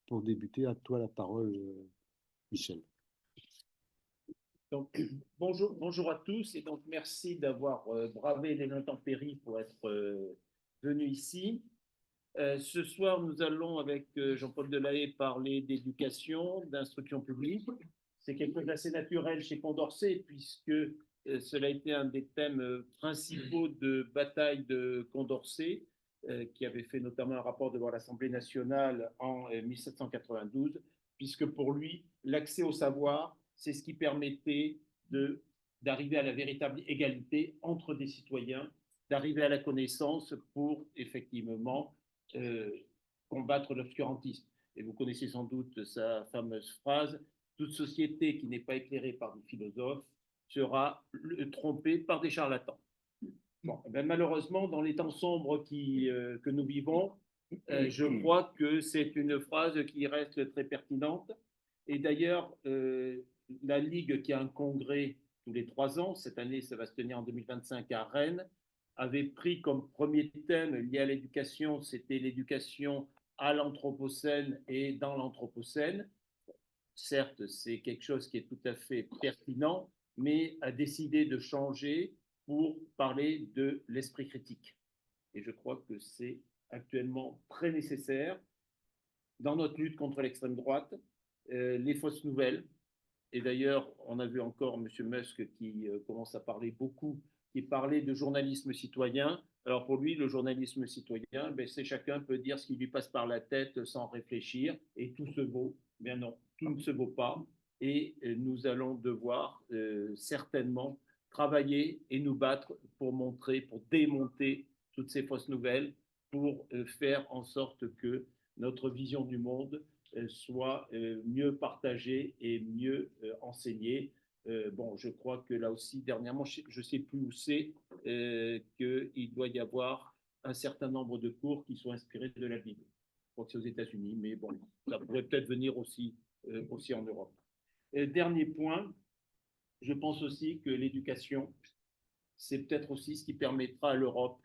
pour débuter. À toi la parole, Michel. Donc, bonjour à tous et donc merci d'avoir bravé les intempéries pour être venu ici. Ce soir, nous allons avec Jean-Paul Delahaye parler d'éducation, d'instruction publique. C'est quelque chose d'assez naturel chez Condorcet puisque cela a été un des thèmes principaux de bataille de Condorcet, qui avait fait notamment un rapport devant l'Assemblée nationale en 1792, puisque pour lui, l'accès au savoir, c'est ce qui permettait d'arriver à la véritable égalité entre des citoyens, d'arriver à la connaissance pour effectivement euh, combattre l'obscurantisme. Et vous connaissez sans doute sa fameuse phrase: toute société qui n'est pas éclairée par des philosophes sera trompée par des charlatans. Bon, ben malheureusement, dans les temps sombres que nous vivons, je crois que c'est une phrase qui reste très pertinente. Et d'ailleurs, la Ligue, qui a un congrès tous les 3 ans, cette année, ça va se tenir en 2025 à Rennes, avait pris comme premier thème lié à l'éducation, c'était l'éducation à l'Anthropocène et dans l'Anthropocène. Certes, c'est quelque chose qui est tout à fait pertinent, mais a décidé de changer pour parler de l'esprit critique. Et je crois que c'est actuellement très nécessaire dans notre lutte contre l'extrême droite, les fausses nouvelles. Et d'ailleurs, on a vu encore M. Musk qui commence à parler beaucoup, qui parlait de journalisme citoyen. Alors pour lui, le journalisme citoyen, ben, c'est chacun peut dire ce qui lui passe par la tête sans réfléchir, et tout se vaut. Bien non, tout ne se vaut pas. Et nous allons devoir certainement travailler et nous battre pour montrer, pour démonter toutes ces fausses nouvelles, pour faire en sorte que notre vision du monde soit mieux partagée et mieux enseignée. Bon, je crois que là aussi, dernièrement, je ne sais plus où c'est, qu'il doit y avoir un certain nombre de cours qui sont inspirés de la Bible. Je crois que c'est aux États-Unis, mais bon, ça pourrait peut-être venir aussi en Europe. Dernier point, je pense aussi que l'éducation, c'est peut-être aussi ce qui permettra à l'Europe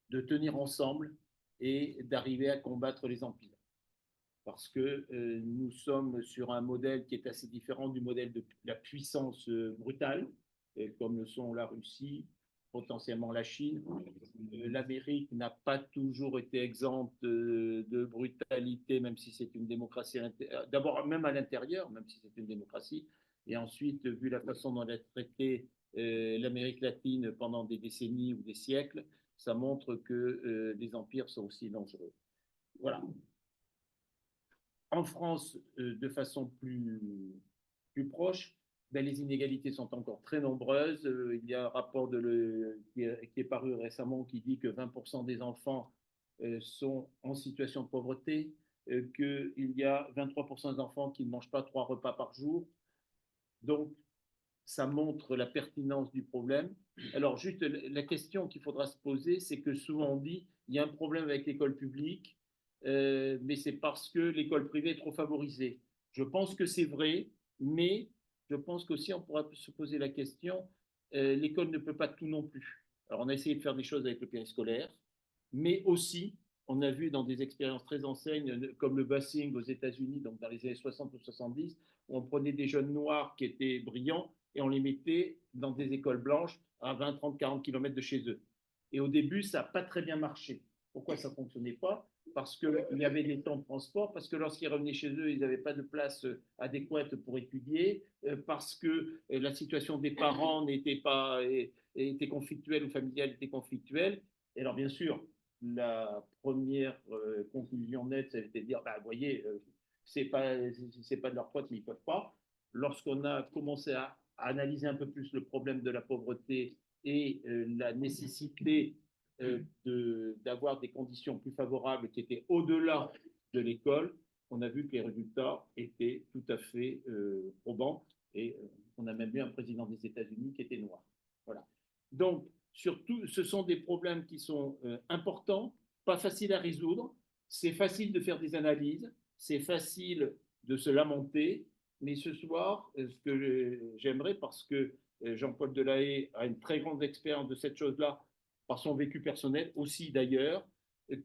de tenir ensemble et d'arriver à combattre les empires. Parce que nous sommes sur un modèle qui est assez différent du modèle de la puissance brutale, comme le sont la Russie, potentiellement la Chine. L'Amérique n'a pas toujours été exempte de brutalité, même si c'est une démocratie, d'abord même à l'intérieur, même si c'est une démocratie, et ensuite, vu la façon dont elle a traité l'Amérique latine pendant des décennies ou des siècles, ça montre que les empires sont aussi dangereux. Voilà. En France, de façon plus proche, ben, les inégalités sont encore très nombreuses. Il y a un rapport qui est paru récemment qui dit que 20% des enfants sont en situation de pauvreté, qu'il y a 23% des enfants qui ne mangent pas 3 repas par jour. Donc, ça montre la pertinence du problème. Alors, juste la question qu'il faudra se poser, c'est que souvent on dit il y a un problème avec l'école publique, mais c'est parce que l'école privée est trop favorisée. Je pense que c'est vrai, mais je pense qu'aussi on pourra se poser la question, l'école ne peut pas tout non plus. Alors, on a essayé de faire des choses avec le périscolaire, mais aussi, on a vu dans des expériences très anciennes, comme le busing aux États-Unis, donc dans les années 60 ou 70, où on prenait des jeunes noirs qui étaient brillants et on les mettait dans des écoles blanches à 20, 30, 40 km de chez eux. Et au début, ça n'a pas très bien marché. Pourquoi ça ne fonctionnait pas? Parce qu'il y avait des temps de transport, parce que lorsqu'ils revenaient chez eux, ils n'avaient pas de place adéquate pour étudier, parce que la situation des parents n'était pas était conflictuelle ou familiale était conflictuelle. Et alors, bien sûr, la première conclusion nette, c'était de dire, bah, vous voyez, c'est pas de leur faute, mais ils ne peuvent pas. Lorsqu'on a commencé à analyser un peu plus le problème de la pauvreté et la nécessité d'avoir des conditions plus favorables qui étaient au-delà de l'école, on a vu que les résultats étaient tout à fait probants. Et on a même eu un président des États-Unis qui était noir. Voilà. Donc, surtout, ce sont des problèmes qui sont importants, pas faciles à résoudre. C'est facile de faire des analyses, c'est facile de se lamenter, mais ce soir, ce que j'aimerais, parce que Jean-Paul Delahaye a une très grande expérience de cette chose-là, par son vécu personnel aussi d'ailleurs,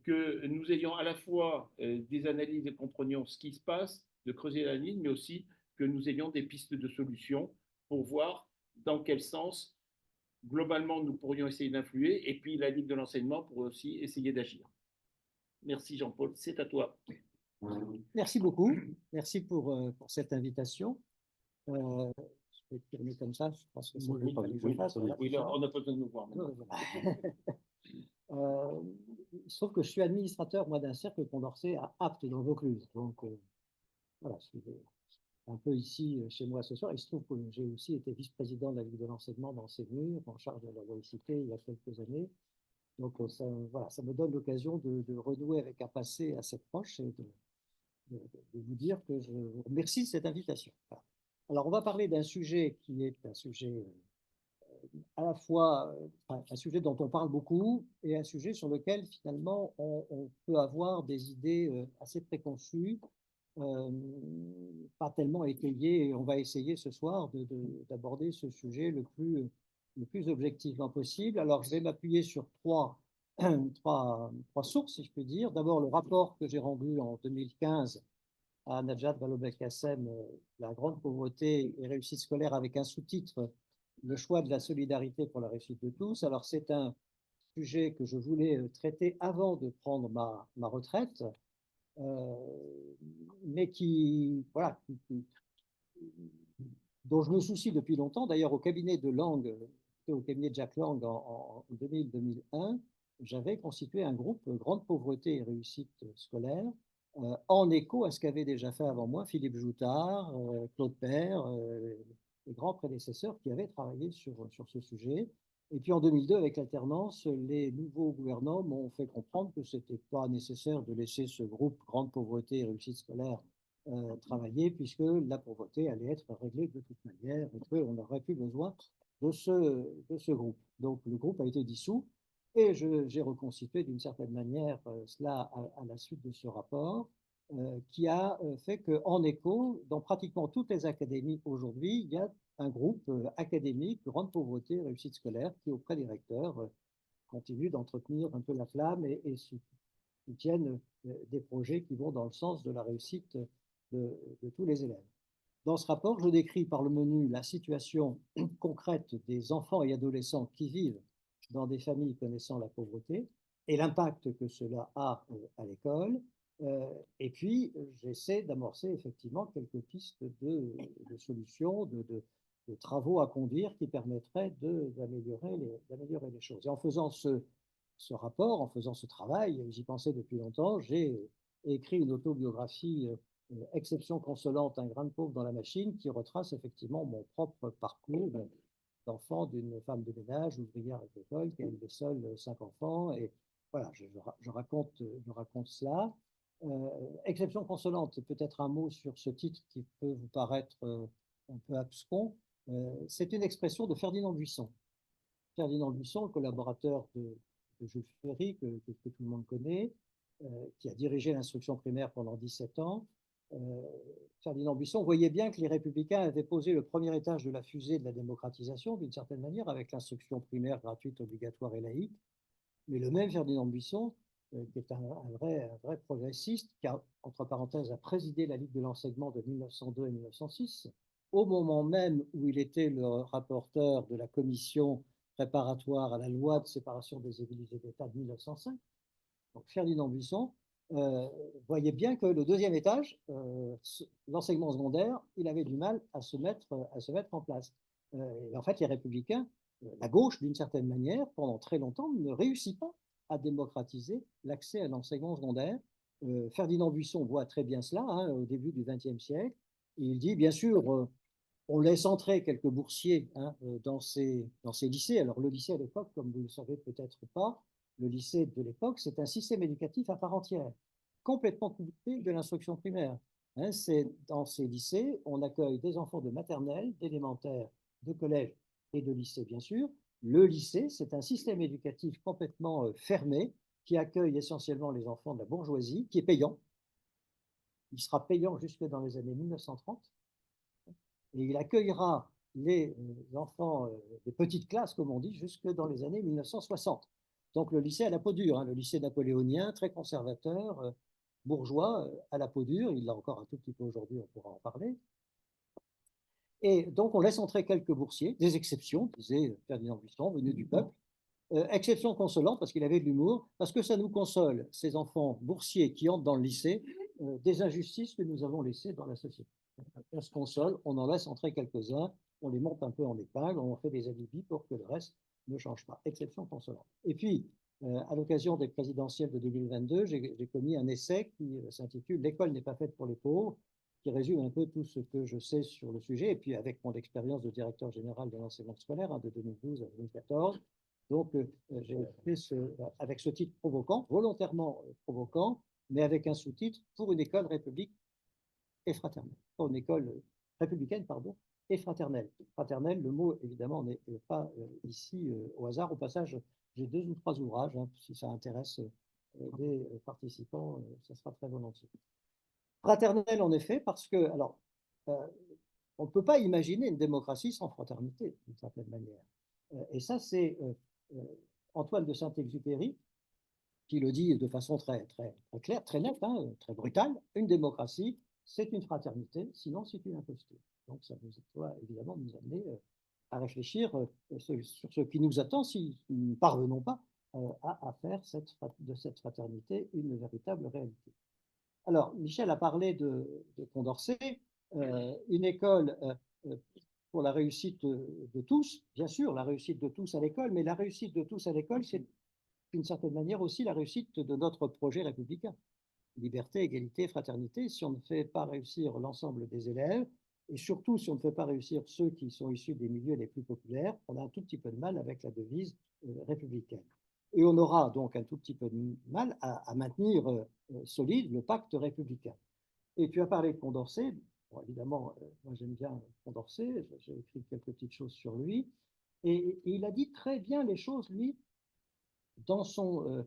que nous ayons à la fois des analyses et comprenions ce qui se passe, de creuser la ligne, mais aussi que nous ayons des pistes de solutions pour voir dans quel sens, globalement, nous pourrions essayer d'influer, et puis la Ligue de l'enseignement pourrait aussi essayer d'agir. Merci Jean-Paul, c'est à toi. Merci beaucoup. Merci pour cette invitation. Je vais tourner comme ça. Je pense que c'est Oui, oui, que je fasse. Voilà, oui, là, on n'a pas besoin de nous voir maintenant. Il se trouve que je suis administrateur, moi, d'un cercle Condorcet à Apt, dans le Vaucluse. Donc, voilà, je suis un peu ici chez moi ce soir. Il se trouve que j'ai aussi été vice-président de la Ligue de l'enseignement dans Ségur, en charge de la laïcité il y a quelques années. Donc, ça, voilà, ça me donne l'occasion de renouer avec un passé assez proche et de vous dire que je vous remercie de cette invitation. Voilà. Alors, on va parler d'un sujet qui est un sujet à la fois un sujet dont on parle beaucoup et un sujet sur lequel finalement on peut avoir des idées assez préconçues, pas tellement étayées, et on va essayer ce soir d'aborder ce sujet le plus objectivement possible. Alors je vais m'appuyer sur trois sources, si je puis dire. D'abord le rapport que j'ai rendu en 2015 à Najat Vallaud-Belkacem, La grande pauvreté et réussite scolaire, avec un sous-titre, Le choix de la solidarité pour la réussite de tous. Alors c'est un sujet que je voulais traiter avant de prendre ma retraite, mais voilà, dont je me soucie depuis longtemps. D'ailleurs, au cabinet de Lang, au cabinet de Jack Lang en 2000-2001, j'avais constitué un groupe Grande pauvreté et réussite scolaire, en écho à ce qu'avait déjà fait avant moi Philippe Joutard, Claude Père, les grands prédécesseurs qui avaient travaillé sur ce sujet. Et puis en 2002, avec l'alternance, les nouveaux gouvernants m'ont fait comprendre que ce n'était pas nécessaire de laisser ce groupe Grande pauvreté et réussite scolaire travailler, puisque la pauvreté allait être réglée de toute manière et qu'on n'aurait plus besoin de ce groupe. Donc le groupe a été dissous et j'ai reconstitué d'une certaine manière cela à la suite de ce rapport qui a fait qu'en écho, dans pratiquement toutes les académies aujourd'hui, il y a un groupe académique, Grande pauvreté et réussite scolaire, qui auprès des recteurs continue d'entretenir un peu la flamme et soutiennent des projets qui vont dans le sens de la réussite de tous les élèves. Dans ce rapport, je décris par le menu la situation concrète des enfants et adolescents qui vivent dans des familles connaissant la pauvreté et l'impact que cela a à l'école. Et puis, j'essaie d'amorcer effectivement quelques pistes de solutions, de travaux à conduire qui permettraient d'améliorer les choses. Et en faisant ce rapport, en faisant ce travail, j'y pensais depuis longtemps, j'ai écrit une autobiographie Exception consolante, un grain de pauvre dans la machine, qui retrace effectivement mon propre parcours d'enfant d'une femme de ménage, ouvrière agricole, qui a élevé seule 5 enfants. Et voilà, je raconte cela. Exception consolante, peut-être un mot sur ce titre qui peut vous paraître un peu abscon. C'est une expression de Ferdinand Buisson. Ferdinand Buisson, le collaborateur de Jules Ferry, que tout le monde connaît, qui a dirigé l'instruction primaire pendant 17 ans. Ferdinand Buisson voyait bien que les Républicains avaient posé le premier étage de la fusée de la démocratisation, d'une certaine manière, avec l'instruction primaire gratuite, obligatoire et laïque. Mais le même Ferdinand Buisson, qui est un vrai progressiste, qui a, entre parenthèses, a présidé la Ligue de l'enseignement de 1902 et 1906, au moment même où il était le rapporteur de la commission préparatoire à la loi de séparation des Églises et d'État de 1905. Donc Ferdinand Buisson voyait bien que le deuxième étage, l'enseignement secondaire, il avait du mal à se mettre en place. Et en fait, les Républicains, la gauche, d'une certaine manière, pendant très longtemps, ne réussit pas à démocratiser l'accès à l'enseignement secondaire. Ferdinand Buisson voit très bien cela au début du XXe siècle. Et il dit, bien sûr, on laisse entrer quelques boursiers dans ces lycées. Alors le lycée à l'époque, comme vous ne le savez peut-être pas, le lycée de l'époque, c'est un système éducatif à part entière, complètement coupé de l'instruction primaire. C'est dans ces lycées, on accueille des enfants de maternelle, d'élémentaire, de collège et de lycée, bien sûr. Le lycée, c'est un système éducatif complètement fermé qui accueille essentiellement les enfants de la bourgeoisie, qui est payant. Il sera payant jusque dans les années 1930. Et il accueillera les enfants des petites classes, comme on dit, jusque dans les années 1960. Donc le lycée à la peau dure, hein, le lycée napoléonien, très conservateur, bourgeois, à la peau dure, il l'a encore un tout petit peu aujourd'hui, on pourra en parler. Et donc on laisse entrer quelques boursiers, des exceptions, disait Ferdinand Buisson, venus du peuple. Exception consolante parce qu'il avait de l'humour, parce que ça nous console, ces enfants boursiers qui entrent dans le lycée, des injustices que nous avons laissées dans la société. On se console, on en laisse entrer quelques-uns, on les monte un peu en épingle, on fait des alibis pour que le reste ne change pas. Exception consolante. Et puis, à l'occasion des présidentielles de 2022, j'ai commis un essai qui s'intitule L'école n'est pas faite pour les pauvres, qui résume un peu tout ce que je sais sur le sujet, et puis avec mon expérience de directeur général de l'enseignement scolaire de 2012 à 2014. Donc, j'ai fait avec ce titre provoquant, volontairement provoquant, mais avec un sous-titre pour une école république et fraternelle. Pour une école républicaine, pardon, et fraternelle. Fraternelle, le mot, évidemment, n'est pas ici au hasard. Au passage, j'ai 2 ou 3 ouvrages, hein, si ça intéresse des participants, ça sera très volontiers. Fraternelle, en effet, parce que, alors, on ne peut pas imaginer une démocratie sans fraternité, d'une certaine manière. Et ça, c'est Antoine de Saint-Exupéry qui le dit de façon très claire, très nette, hein, très brutale. Une démocratie, c'est une fraternité, sinon c'est une imposture. Donc ça doit évidemment nous amener à réfléchir sur ce qui nous attend si nous ne parvenons pas à faire de cette fraternité une véritable réalité. Alors, Michel a parlé de Condorcet, une école pour la réussite de tous, bien sûr, la réussite de tous à l'école, mais la réussite de tous à l'école, c'est d'une certaine manière aussi la réussite de notre projet républicain. Liberté, égalité, fraternité. Si on ne fait pas réussir l'ensemble des élèves, et surtout si on ne fait pas réussir ceux qui sont issus des milieux les plus populaires, on a un tout petit peu de mal avec la devise républicaine. Et on aura donc un tout petit peu de mal à maintenir solide le pacte républicain. Et tu as parlé de Condorcet. Bon, évidemment, moi j'aime bien Condorcet, j'ai écrit quelques petites choses sur lui. Et il a dit très bien les choses, lui, dans son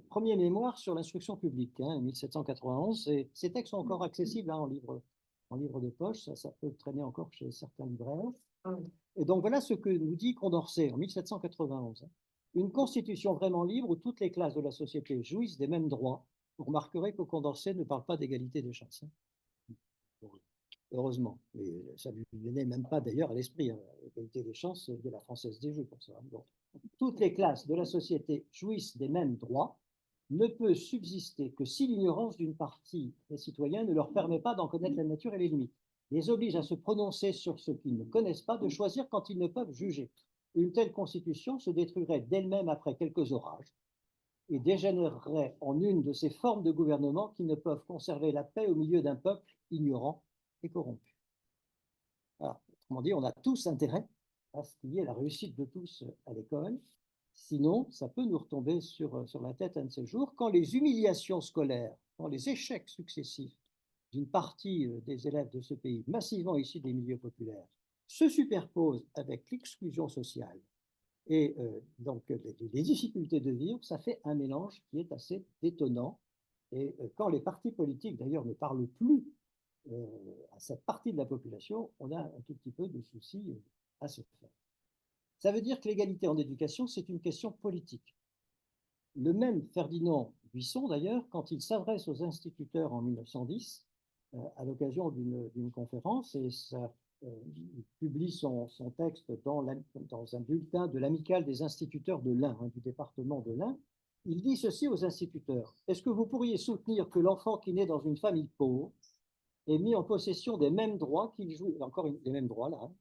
premier mémoire sur l'instruction publique, hein, 1791. Et ces textes sont encore accessibles hein, en livre de poche, ça peut traîner encore chez certains libraires. Et donc voilà ce que nous dit Condorcet en 1791. Une constitution vraiment libre où toutes les classes de la société jouissent des mêmes droits. Vous remarquerez que Condorcet ne parle pas d'égalité des chances. Hein. Heureusement. Et ça ne lui venait même pas d'ailleurs à l'esprit. Hein. L'égalité des chances de la Française des Jeux pour ça. Bon. Toutes les classes de la société jouissent des mêmes droits, ne peut subsister que si l'ignorance d'une partie des citoyens ne leur permet pas d'en connaître la nature et les limites, les oblige à se prononcer sur ce qu'ils ne connaissent pas, de choisir quand ils ne peuvent juger. Une telle constitution se détruirait d'elle-même après quelques orages et dégénérerait en une de ces formes de gouvernement qui ne peuvent conserver la paix au milieu d'un peuple ignorant et corrompu. Alors, autrement dit, on a tous intérêt à ce qu'il y ait la réussite de tous à l'école. Sinon, ça peut nous retomber sur la tête un de ces jours quand les humiliations scolaires, quand les échecs successifs d'une partie des élèves de ce pays, massivement issus des milieux populaires, se superposent avec l'exclusion sociale et donc les difficultés de vivre, ça fait un mélange qui est assez étonnant. Et quand les partis politiques, d'ailleurs, ne parlent plus à cette partie de la population, on a un tout petit peu de soucis à se faire. Ça veut dire que l'égalité en éducation, c'est une question politique. Le même Ferdinand Buisson, d'ailleurs, quand il s'adresse aux instituteurs en 1910, à l'occasion d'une conférence, et il publie son texte dans un bulletin de l'Amicale des instituteurs de l'Ain, hein, du département de l'Ain, il dit ceci aux instituteurs. Est-ce que vous pourriez soutenir que l'enfant qui naît dans une famille pauvre est mis en possession des mêmes droits qu'il jouit, encore des mêmes droits là, hein.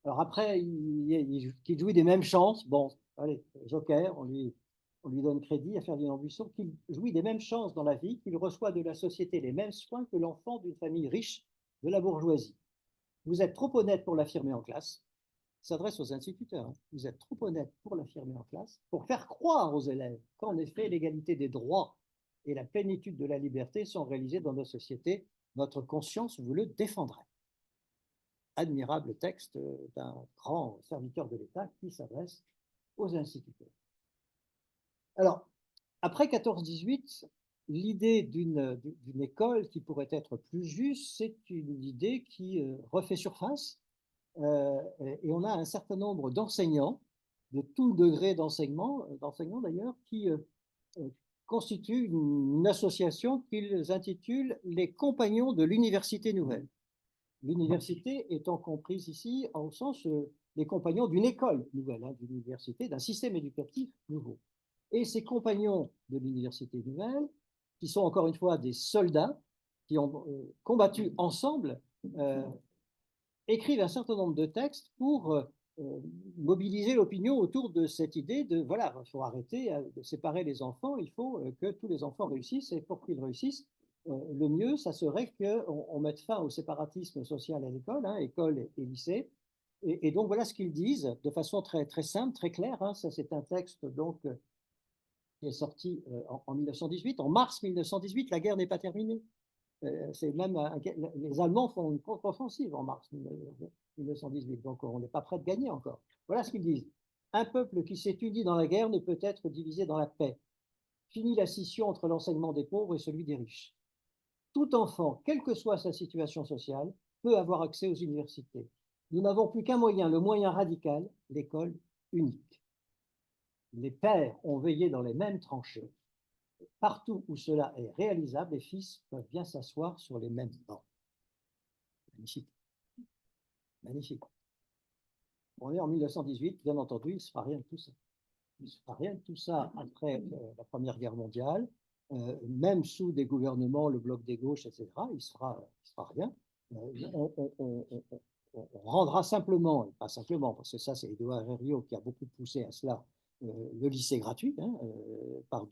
Alors après, qu'il jouit des mêmes chances, bon, allez, joker, on lui donne crédit à Ferdinand Buisson, qu'il jouit des mêmes chances dans la vie, qu'il reçoit de la société les mêmes soins que l'enfant d'une famille riche de la bourgeoisie. Vous êtes trop honnête pour l'affirmer en classe, il s'adresse aux instituteurs, hein. Vous êtes trop honnête pour l'affirmer en classe, pour faire croire aux élèves qu'en effet l'égalité des droits et la plénitude de la liberté sont réalisées dans nos sociétés. Votre conscience vous le défendrait. Admirable texte d'un grand serviteur de l'État qui s'adresse aux instituteurs. Alors, après 14-18, l'idée d'une école qui pourrait être plus juste, c'est une idée qui refait surface et on a un certain nombre d'enseignants de tout degré d'enseignement d'ailleurs, qui constitue une association qu'ils intitulent les Compagnons de l'Université Nouvelle. L'université étant comprise ici au sens les compagnons d'une école nouvelle, hein, d'une université, d'un système éducatif nouveau. Et ces compagnons de l'université nouvelle, qui sont encore une fois des soldats, qui ont combattu ensemble, écrivent un certain nombre de textes pour mobiliser l'opinion autour de cette idée de, voilà, il faut arrêter de séparer les enfants, il faut que tous les enfants réussissent, et pour qu'ils réussissent, le mieux, ça serait qu'on mette fin au séparatisme social à l'école, hein, école et lycée. Et donc, voilà ce qu'ils disent de façon très, très simple, très claire. Hein. Ça, c'est un texte donc, qui est sorti en 1918. En mars 1918, la guerre n'est pas terminée. C'est même, les Allemands font une contre-offensive en mars 1918, donc on n'est pas prêt de gagner encore. Voilà ce qu'ils disent. Un peuple qui s'est uni dans la guerre ne peut être divisé dans la paix. Fini la scission entre l'enseignement des pauvres et celui des riches. Tout enfant, quelle que soit sa situation sociale, peut avoir accès aux universités. Nous n'avons plus qu'un moyen, le moyen radical, l'école unique. Les pères ont veillé dans les mêmes tranchées. Partout où cela est réalisable, les fils peuvent bien s'asseoir sur les mêmes bancs. Magnifique. Magnifique. On est en 1918, bien entendu, il ne se fera rien de tout ça. Il ne se fera rien de tout ça après la Première Guerre mondiale. Même sous des gouvernements, le bloc des gauches, etc., il ne se fera rien. On rendra simplement, et pas simplement, parce que ça c'est Édouard Herriot qui a beaucoup poussé à cela, le lycée gratuit, hein, par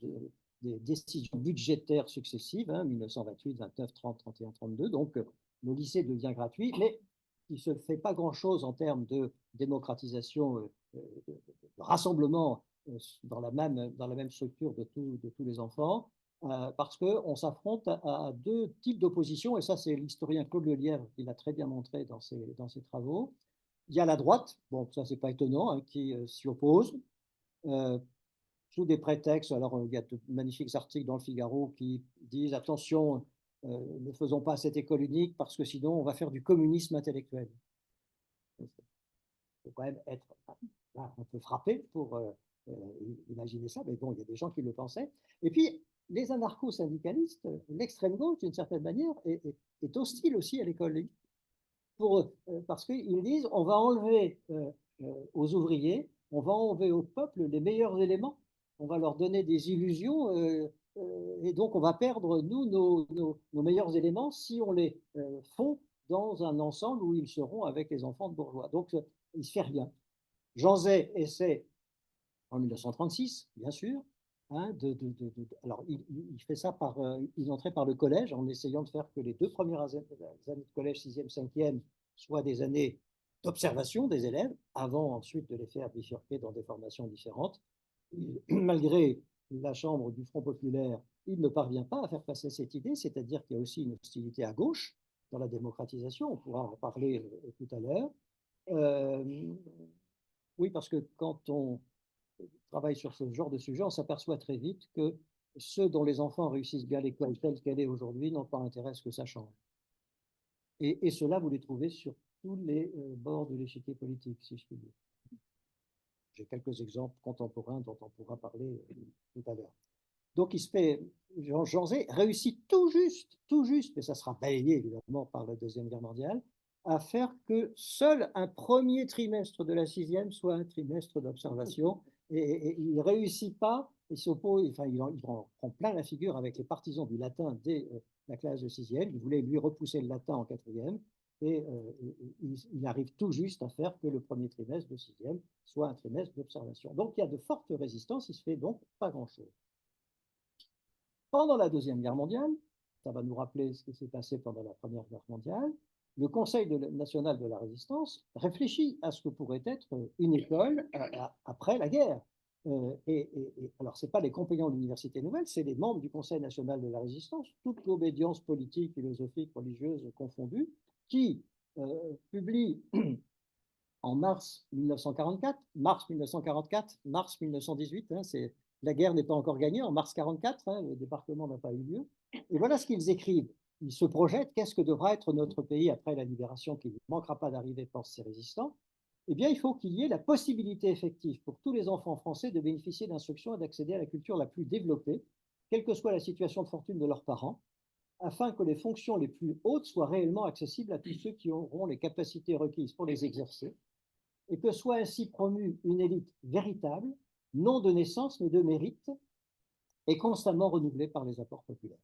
des décisions budgétaires successives, hein, 1928, 29, 30, 31, 32, donc le lycée devient gratuit, mais il ne se fait pas grand-chose en termes de démocratisation, de rassemblement dans la même structure de tous les enfants, parce qu'on s'affronte à deux types d'opposition, et ça c'est l'historien Claude Lelièvre qui l'a très bien montré dans ses travaux. Il y a la droite, bon ça c'est pas étonnant, hein, qui s'y oppose, sous des prétextes. Alors il y a de magnifiques articles dans le Figaro qui disent attention, ne faisons pas cette école unique parce que sinon on va faire du communisme intellectuel. Il faut quand même être un peu frappé pour imaginer ça, mais bon, il y a des gens qui le pensaient. Et puis, les anarcho-syndicalistes, l'extrême gauche, d'une certaine manière, est hostile aussi à l'école. Parce qu'ils disent on va enlever aux ouvriers, on va enlever au peuple les meilleurs éléments, on va leur donner des illusions, et donc on va perdre, nous, nos meilleurs éléments si on les fond dans un ensemble où ils seront avec les enfants de bourgeois. Donc, il ne se fait rien. Jean Zay essaie, en 1936, bien sûr, hein, alors il fait ça par une entrée par le collège, en essayant de faire que les 2 premières années de collège, 6e, 5e, soient des années d'observation des élèves, avant ensuite de les faire bifurquer dans des formations différentes. Malgré la Chambre du Front populaire, il ne parvient pas à faire passer cette idée, c'est-à-dire qu'il y a aussi une hostilité à gauche dans la démocratisation, on pourra en parler tout à l'heure. Oui, parce que quand on travaille sur ce genre de sujet, on s'aperçoit très vite que ceux dont les enfants réussissent bien l'école telle qu'elle est aujourd'hui n'ont pas intérêt à ce que ça change. Et cela, vous les trouvez sur tous les bords de l'échiquier politique, si je puis dire. J'ai quelques exemples contemporains dont on pourra parler tout à l'heure. Donc, il se fait, Jean Zay réussit tout juste, mais ça sera balayé évidemment par la Deuxième Guerre mondiale, à faire que seul un premier trimestre de la 6e soit un trimestre d'observation. Et il ne réussit pas, il s'oppose, enfin, il en prend plein la figure avec les partisans du latin dès la classe de 6e. Il voulait lui repousser le latin en 4e. Et il arrive tout juste à faire que le premier trimestre de 6e soit un trimestre d'observation. Donc il y a de fortes résistances, il ne se fait donc pas grand-chose. Pendant la Deuxième Guerre mondiale, ça va nous rappeler ce qui s'est passé pendant la Première Guerre mondiale, le Conseil national de la résistance réfléchit à ce que pourrait être une école après la guerre. Alors, ce n'est pas les compagnons de l'Université nouvelle, c'est les membres du Conseil national de la résistance, toute l'obédience politique, philosophique, religieuse confondue, qui publie en mars 1944, mars 1918, hein, la guerre n'est pas encore gagnée, en mars 1944, hein, le débarquement n'a pas eu lieu. Et voilà ce qu'ils écrivent. Ils se projettent, qu'est-ce que devra être notre pays après la libération, qui ne manquera pas d'arriver, pensent ces résistants. eh bien, il faut qu'il y ait la possibilité effective pour tous les enfants français de bénéficier d'instruction et d'accéder à la culture la plus développée, quelle que soit la situation de fortune de leurs parents, afin que les fonctions les plus hautes soient réellement accessibles à tous ceux qui auront les capacités requises pour les exercer, et que soit ainsi promue une élite véritable, non de naissance, mais de mérite, et constamment renouvelée par les apports populaires.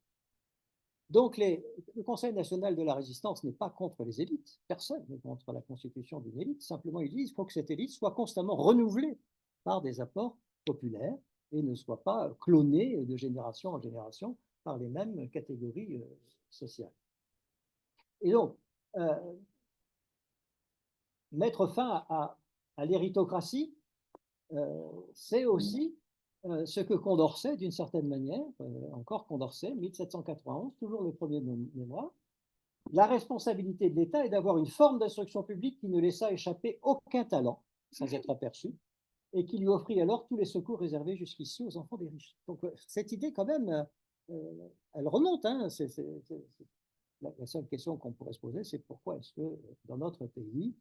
Donc, le Conseil national de la résistance n'est pas contre les élites, personne n'est contre la constitution d'une élite, simplement il dit qu'il faut que cette élite soit constamment renouvelée par des apports populaires et ne soit pas clonée de génération en génération par les mêmes catégories sociales. Et donc, mettre fin à l'héritocratie, c'est aussi ce que Condorcet, d'une certaine manière, encore Condorcet, 1791, toujours le premier mémoire, la responsabilité de l'État est d'avoir une forme d'instruction publique qui ne laissa échapper aucun talent sans être aperçu et qui lui offrit alors tous les secours réservés jusqu'ici aux enfants des riches. Donc cette idée quand même, elle remonte. Hein, la seule question qu'on pourrait se poser, c'est pourquoi est-ce que dans notre pays,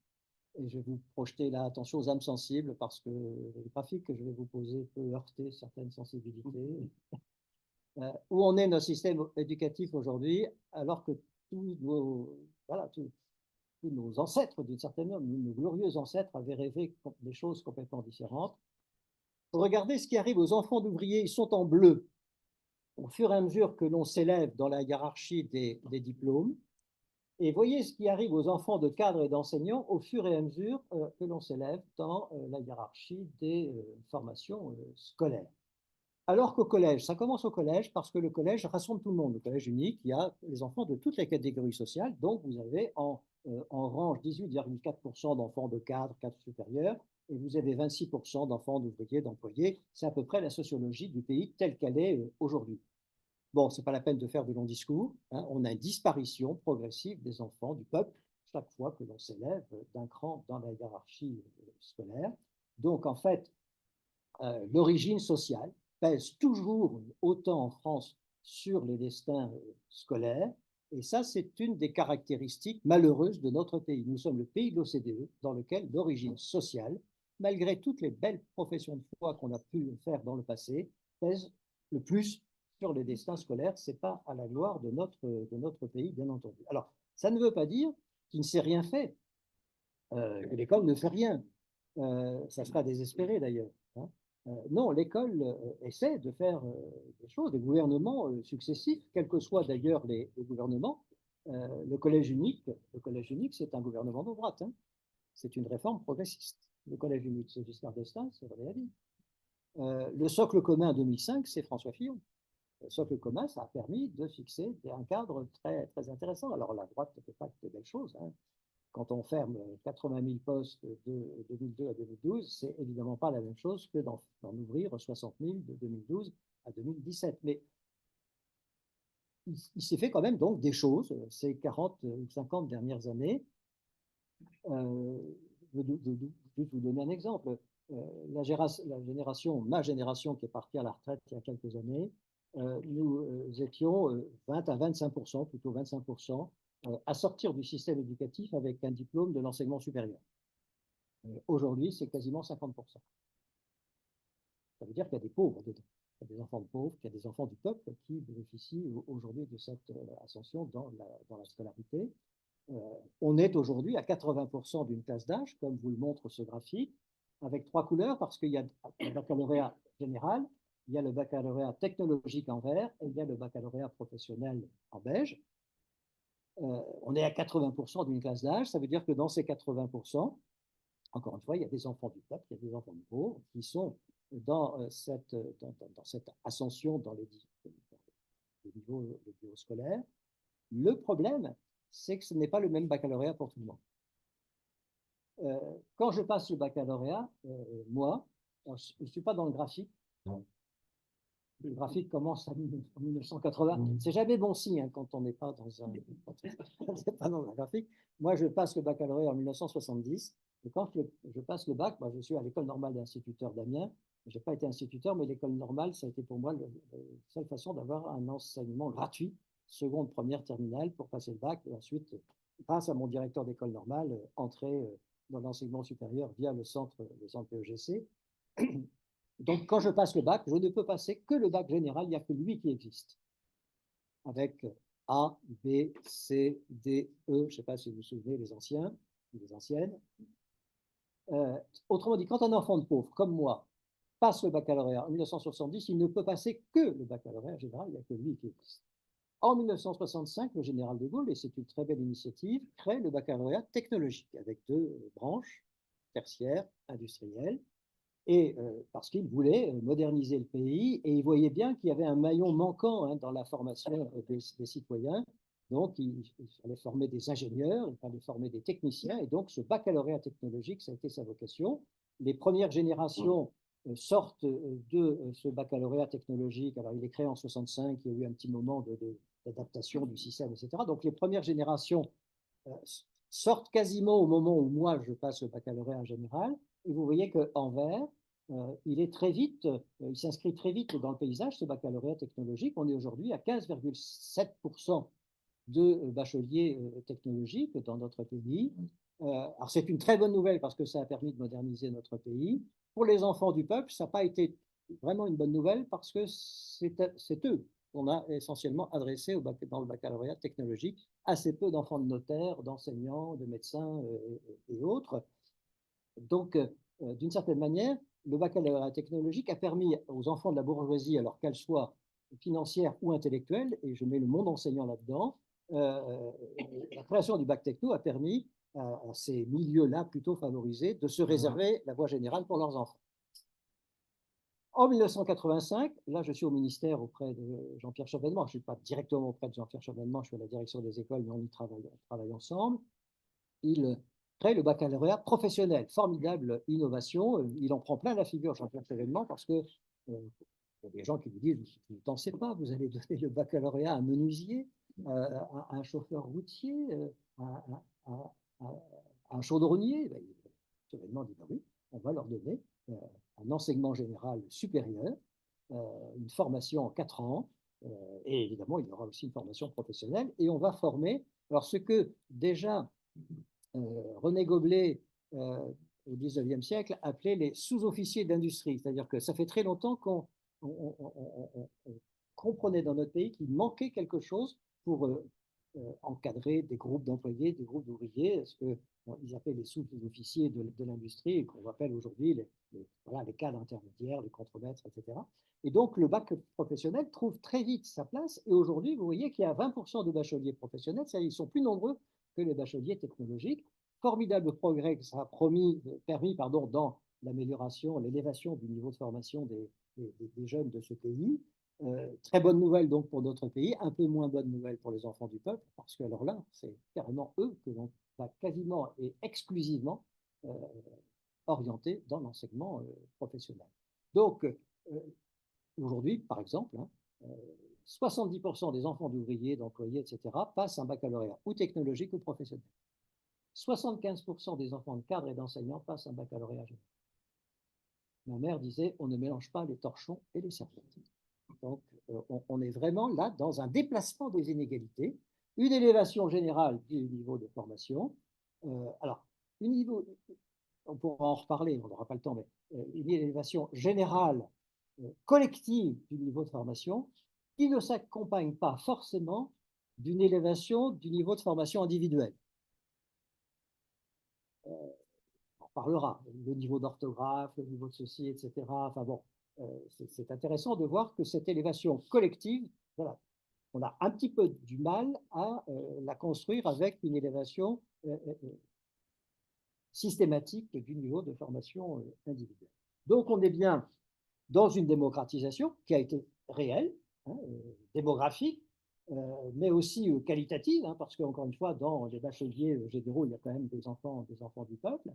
et je vais vous projeter là, attention aux âmes sensibles, parce que le graphique que je vais vous poser peut heurter certaines sensibilités, où on est notre système éducatif aujourd'hui, alors que tous nos ancêtres, d'une certaine manière, nos glorieux ancêtres avaient rêvé des choses complètement différentes. Regardez ce qui arrive aux enfants d'ouvriers, ils sont en bleu. Au fur et à mesure que l'on s'élève dans la hiérarchie des diplômes, et voyez ce qui arrive aux enfants de cadres et d'enseignants au fur et à mesure que l'on s'élève dans la hiérarchie des formations scolaires. Alors qu'au collège, ça commence au collège parce que le collège rassemble tout le monde. Le collège unique, il y a les enfants de toutes les catégories sociales. Donc, vous avez en range 18,4% d'enfants de cadres, cadres supérieurs, et vous avez 26% d'enfants d'ouvriers, d'employés. C'est à peu près la sociologie du pays telle qu'elle est aujourd'hui. Bon, ce n'est pas la peine de faire de longs discours. Hein. On a une disparition progressive des enfants du peuple chaque fois que l'on s'élève d'un cran dans la hiérarchie scolaire. Donc, en fait, l'origine sociale pèse toujours autant en France sur les destins scolaires. Et ça, c'est une des caractéristiques malheureuses de notre pays. Nous sommes le pays de l'OCDE dans lequel l'origine sociale, malgré toutes les belles professions de foi qu'on a pu faire dans le passé, pèse le plus sur les destins scolaires. Ce n'est pas à la gloire de notre pays, bien entendu. Alors, ça ne veut pas dire qu'il ne s'est rien fait, que l'école ne fait rien. Ça sera désespéré d'ailleurs. Hein. Non, l'école essaie de faire des choses, des gouvernements successifs, quels que soient d'ailleurs les gouvernements. Le collège unique, c'est un gouvernement de droite. Hein. C'est une réforme progressiste. Le collège unique, c'est Giscard d'Estaing, c'est René Hady. Le socle commun 2005, c'est François Fillon. Le socle commun, ça a permis de fixer un cadre très, très intéressant. Alors la droite ne fait pas que de belles choses. Hein. Quand on ferme 80 000 postes de 2002 à 2012, c'est évidemment pas la même chose que d'en ouvrir 60 000 de 2012 à 2017. Mais il s'est fait quand même donc des choses ces 40 ou 50 dernières années. Je vais vous donner un exemple. Ma génération qui est partie à la retraite il y a quelques années, nous étions 20 à 25%, plutôt 25%, à sortir du système éducatif avec un diplôme de l'enseignement supérieur. Aujourd'hui, c'est quasiment 50%. Ça veut dire qu'il y a des pauvres dedans. Il y a des enfants de pauvres, qu'il y a des enfants du peuple qui bénéficient aujourd'hui de cette ascension dans la scolarité. On est aujourd'hui à 80% d'une classe d'âge, comme vous le montre ce graphique, avec 3 couleurs, parce qu'il y a le baccalauréat général, il y a le baccalauréat technologique en vert et il y a le baccalauréat professionnel en beige. On est à 80% d'une classe d'âge, ça veut dire que dans ces 80%, encore une fois, il y a des enfants du peuple, il y a des enfants de pauvres qui sont dans cette ascension dans les niveaux scolaires. Le problème, c'est que ce n'est pas le même baccalauréat pour tout le monde. Quand je passe le baccalauréat, moi, je ne suis pas dans le graphique. Non. Le graphique commence en 1980. C'est jamais bon signe hein, quand on n'est pas dans un graphique. Moi, je passe le baccalauréat en 1970. Et quand je passe le bac, je suis à l'école normale d'instituteur d'Amiens. Je n'ai pas été instituteur, mais l'école normale, ça a été pour moi la seule façon d'avoir un enseignement gratuit, seconde, première, terminale, pour passer le bac. Et ensuite, grâce à mon directeur d'école normale, entrer dans l'enseignement supérieur via le centre PEGC. Donc, quand je passe le bac, je ne peux passer que le bac général, il n'y a que lui qui existe, avec A, B, C, D, E, je ne sais pas si vous vous souvenez, les anciens, les anciennes. Autrement dit, quand un enfant de pauvre, comme moi, passe le baccalauréat en 1970, il ne peut passer que le baccalauréat général, il n'y a que lui qui existe. En 1965, le général de Gaulle, et c'est une très belle initiative, crée le baccalauréat technologique avec deux branches, tertiaire, industrielle, et parce qu'il voulait moderniser le pays et il voyait bien qu'il y avait un maillon manquant dans la formation des citoyens. Donc, il fallait former des ingénieurs, il fallait former des techniciens, et donc ce baccalauréat technologique, ça a été sa vocation. Les premières générations sortent de ce baccalauréat technologique. Alors, il est créé en 65, il y a eu un petit moment d'adaptation du système, etc. Donc, les premières générations sortent quasiment au moment où moi, je passe le baccalauréat en général. Et vous voyez qu'en vert, il s'inscrit très vite dans le paysage, ce baccalauréat technologique. On est aujourd'hui à 15,7% de bacheliers technologiques dans notre pays. Alors c'est une très bonne nouvelle parce que ça a permis de moderniser notre pays. Pour les enfants du peuple, ça n'a pas été vraiment une bonne nouvelle parce que c'est eux qu'on a essentiellement adressé dans le baccalauréat technologique, assez peu d'enfants de notaires, d'enseignants, de médecins et autres. Donc, d'une certaine manière, le baccalauréat technologique a permis aux enfants de la bourgeoisie, alors qu'elle soit financière ou intellectuelle, et je mets le monde enseignant là-dedans, la création du bac techno a permis à ces milieux-là plutôt favorisés de se réserver la voie générale pour leurs enfants. En 1985, là je suis au ministère auprès de Jean-Pierre Chevènement, je ne suis pas directement auprès de Jean-Pierre Chevènement, je suis à la direction des écoles, mais on y travaille ensemble. Il crée le baccalauréat professionnel, formidable innovation. Il en prend plein la figure, Jean-Pierre Chevènement, parce que il y a des gens qui lui disent, vous ne pensez pas, vous allez donner le baccalauréat à un menuisier, à un chauffeur routier, à un chaudronnier. Chevènement dit, oui, on va leur donner un enseignement général supérieur, une formation en 4 ans, et évidemment, il y aura aussi une formation professionnelle, et on va former, alors ce que déjà René Goblet, au XIXe siècle, appelait les sous-officiers d'industrie, c'est-à-dire que ça fait très longtemps qu'on comprenait dans notre pays qu'il manquait quelque chose pour encadrer des groupes d'employés, des groupes d'ouvriers, ce qu'ils appelaient les sous-officiers de l'industrie, et qu'on appelle aujourd'hui les cadres intermédiaires, les contremaîtres, etc. Et donc, le bac professionnel trouve très vite sa place. Et aujourd'hui, vous voyez qu'il y a 20% de bacheliers professionnels, c'est-à-dire ils sont plus nombreux que les bacheliers technologiques. Formidable progrès que ça a permis dans l'amélioration, l'élévation du niveau de formation des jeunes de ce pays. Très bonne nouvelle donc pour notre pays, un peu moins bonne nouvelle pour les enfants du peuple, parce que alors là, c'est carrément eux que l'on va quasiment et exclusivement orienter dans l'enseignement professionnel. Donc, aujourd'hui, par exemple, 70% des enfants d'ouvriers, d'employés, etc., passent un baccalauréat ou technologique ou professionnel. 75% des enfants de cadres et d'enseignants passent un baccalauréat général. Ma mère disait, on ne mélange pas les torchons et les serpentes. Donc, on est vraiment là dans un déplacement des inégalités, une élévation générale du niveau de formation. Alors, on pourra en reparler, on n'aura pas le temps, mais une élévation générale, collective du niveau de formation, qui ne s'accompagne pas forcément d'une élévation du niveau de formation individuelle. On parlera, le niveau d'orthographe, le niveau de ceci, etc. Enfin bon, c'est intéressant de voir que cette élévation collective, voilà, on a un petit peu du mal à la construire avec une élévation systématique du niveau de formation individuelle. Donc on est bien dans une démocratisation qui a été réelle, démographique, mais aussi qualitative, parce qu'encore une fois, dans les bacheliers généraux, il y a quand même des enfants du peuple.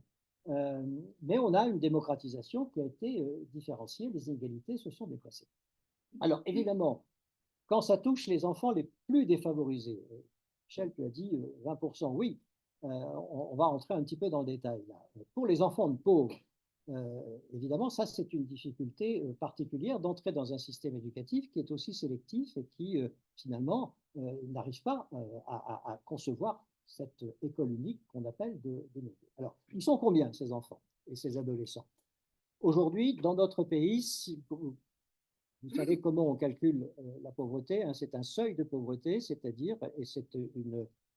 Mais on a une démocratisation qui a été différenciée, les inégalités se sont déplacées. Alors évidemment, quand ça touche les enfants les plus défavorisés, Michel, tu as dit 20%, oui, on va entrer un petit peu dans le détail là. Pour les enfants de pauvres, évidemment, ça c'est une difficulté particulière d'entrer dans un système éducatif qui est aussi sélectif et qui finalement n'arrive pas à concevoir cette école unique qu'on appelle de nos jours. Alors, ils sont combien ces enfants et ces adolescents? Aujourd'hui, dans notre pays, vous savez comment on calcule la pauvreté, hein, c'est un seuil de pauvreté, c'est-à-dire, et c'est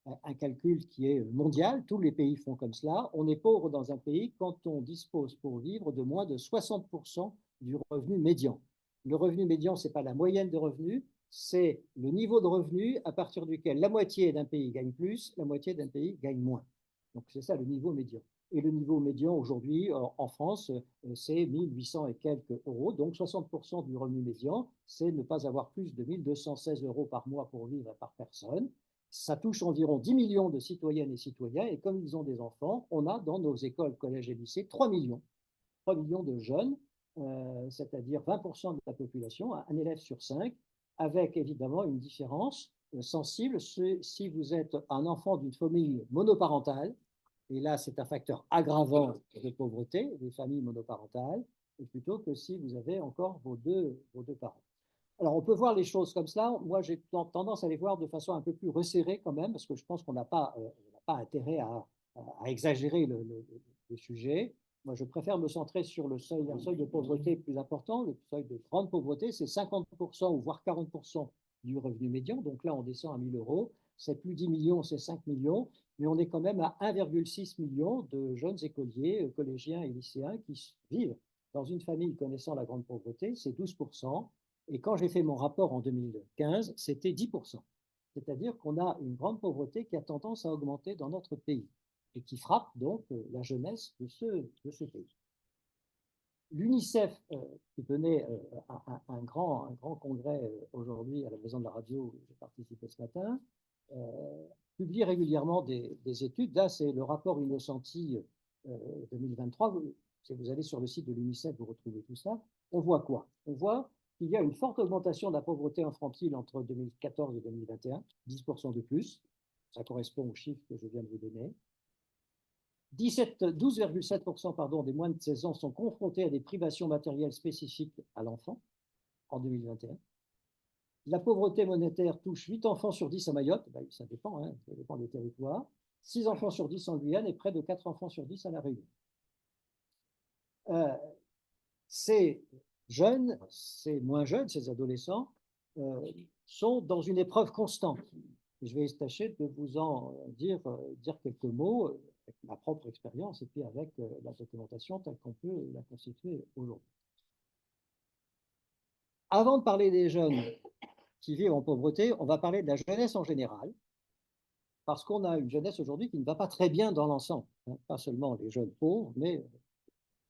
un calcul qui est mondial, tous les pays font comme cela, on est pauvre dans un pays quand on dispose pour vivre de moins de 60% du revenu médian. Le revenu médian, ce n'est pas la moyenne de revenus, c'est le niveau de revenu à partir duquel la moitié d'un pays gagne plus, la moitié d'un pays gagne moins. Donc c'est ça le niveau médian. Et le niveau médian aujourd'hui en France, c'est 1800 et quelques euros. Donc 60% du revenu médian, c'est ne pas avoir plus de 1216 euros par mois pour vivre par personne. Ça touche environ 10 millions de citoyennes et citoyens. Et comme ils ont des enfants, on a dans nos écoles, collèges et lycées 3 millions. 3 millions de jeunes, c'est-à-dire 20% de la population, un élève sur 5, avec évidemment une différence sensible. Si vous êtes un enfant d'une famille monoparentale, et là, c'est un facteur aggravant de pauvreté, des familles monoparentales, plutôt que si vous avez encore vos deux parents. Alors, on peut voir les choses comme cela. Moi, j'ai tendance à les voir de façon un peu plus resserrée quand même, parce que je pense qu'on n'a pas intérêt à exagérer le sujet. Moi, je préfère me centrer sur un seuil de pauvreté plus important. Le seuil de grande pauvreté, c'est 50% ou voire 40% du revenu médian. Donc là, on descend à 1 000 euros. C'est plus 10 millions, c'est 5 millions. Mais on est quand même à 1,6 million de jeunes écoliers, collégiens et lycéens qui vivent dans une famille connaissant la grande pauvreté. C'est 12%. Et quand j'ai fait mon rapport en 2015, c'était 10%. C'est-à-dire qu'on a une grande pauvreté qui a tendance à augmenter dans notre pays et qui frappe donc la jeunesse de ce pays. L'UNICEF, qui tenait un grand congrès aujourd'hui à la Maison de la Radio où j'ai participé ce matin, publie régulièrement des études. Là, c'est le rapport Innocenti 2023. Si vous allez sur le site de l'UNICEF, vous retrouvez tout ça. On voit quoi? On voit qu'il y a une forte augmentation de la pauvreté infantile entre 2014 et 2021, 10% de plus. Ça correspond aux chiffres que je viens de vous donner. 12,7% des moins de 16 ans sont confrontés à des privations matérielles spécifiques à l'enfant en 2021. La pauvreté monétaire touche 8 enfants sur 10 à Mayotte, ben, ça dépend des territoires, 6 enfants sur 10 en Guyane et près de 4 enfants sur 10 à La Réunion. Ces jeunes, ces moins jeunes, ces adolescents, sont dans une épreuve constante. Et je vais tâcher de vous en dire quelques mots avec ma propre expérience et puis avec la documentation telle qu'on peut la constituer aujourd'hui. Avant de parler des jeunes qui vivent en pauvreté, on va parler de la jeunesse en général, parce qu'on a une jeunesse aujourd'hui qui ne va pas très bien dans l'ensemble, hein, pas seulement les jeunes pauvres, mais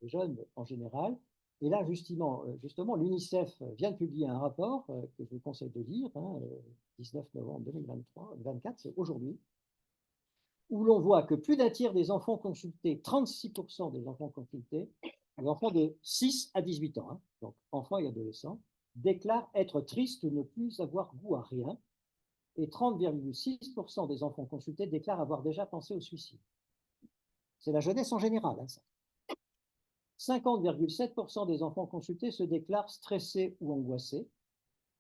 les jeunes en général. Et là, justement l'UNICEF vient de publier un rapport que je vous conseille de lire, 19 novembre 2024, c'est aujourd'hui, où l'on voit que plus d'un tiers des enfants consultés, 36% des enfants consultés, les enfants de 6 à 18 ans, donc enfants et adolescents, déclarent être tristes ou ne plus avoir goût à rien, et 30,6% des enfants consultés déclarent avoir déjà pensé au suicide. C'est la jeunesse en général, ça. 50,7% des enfants consultés se déclarent stressés ou angoissés.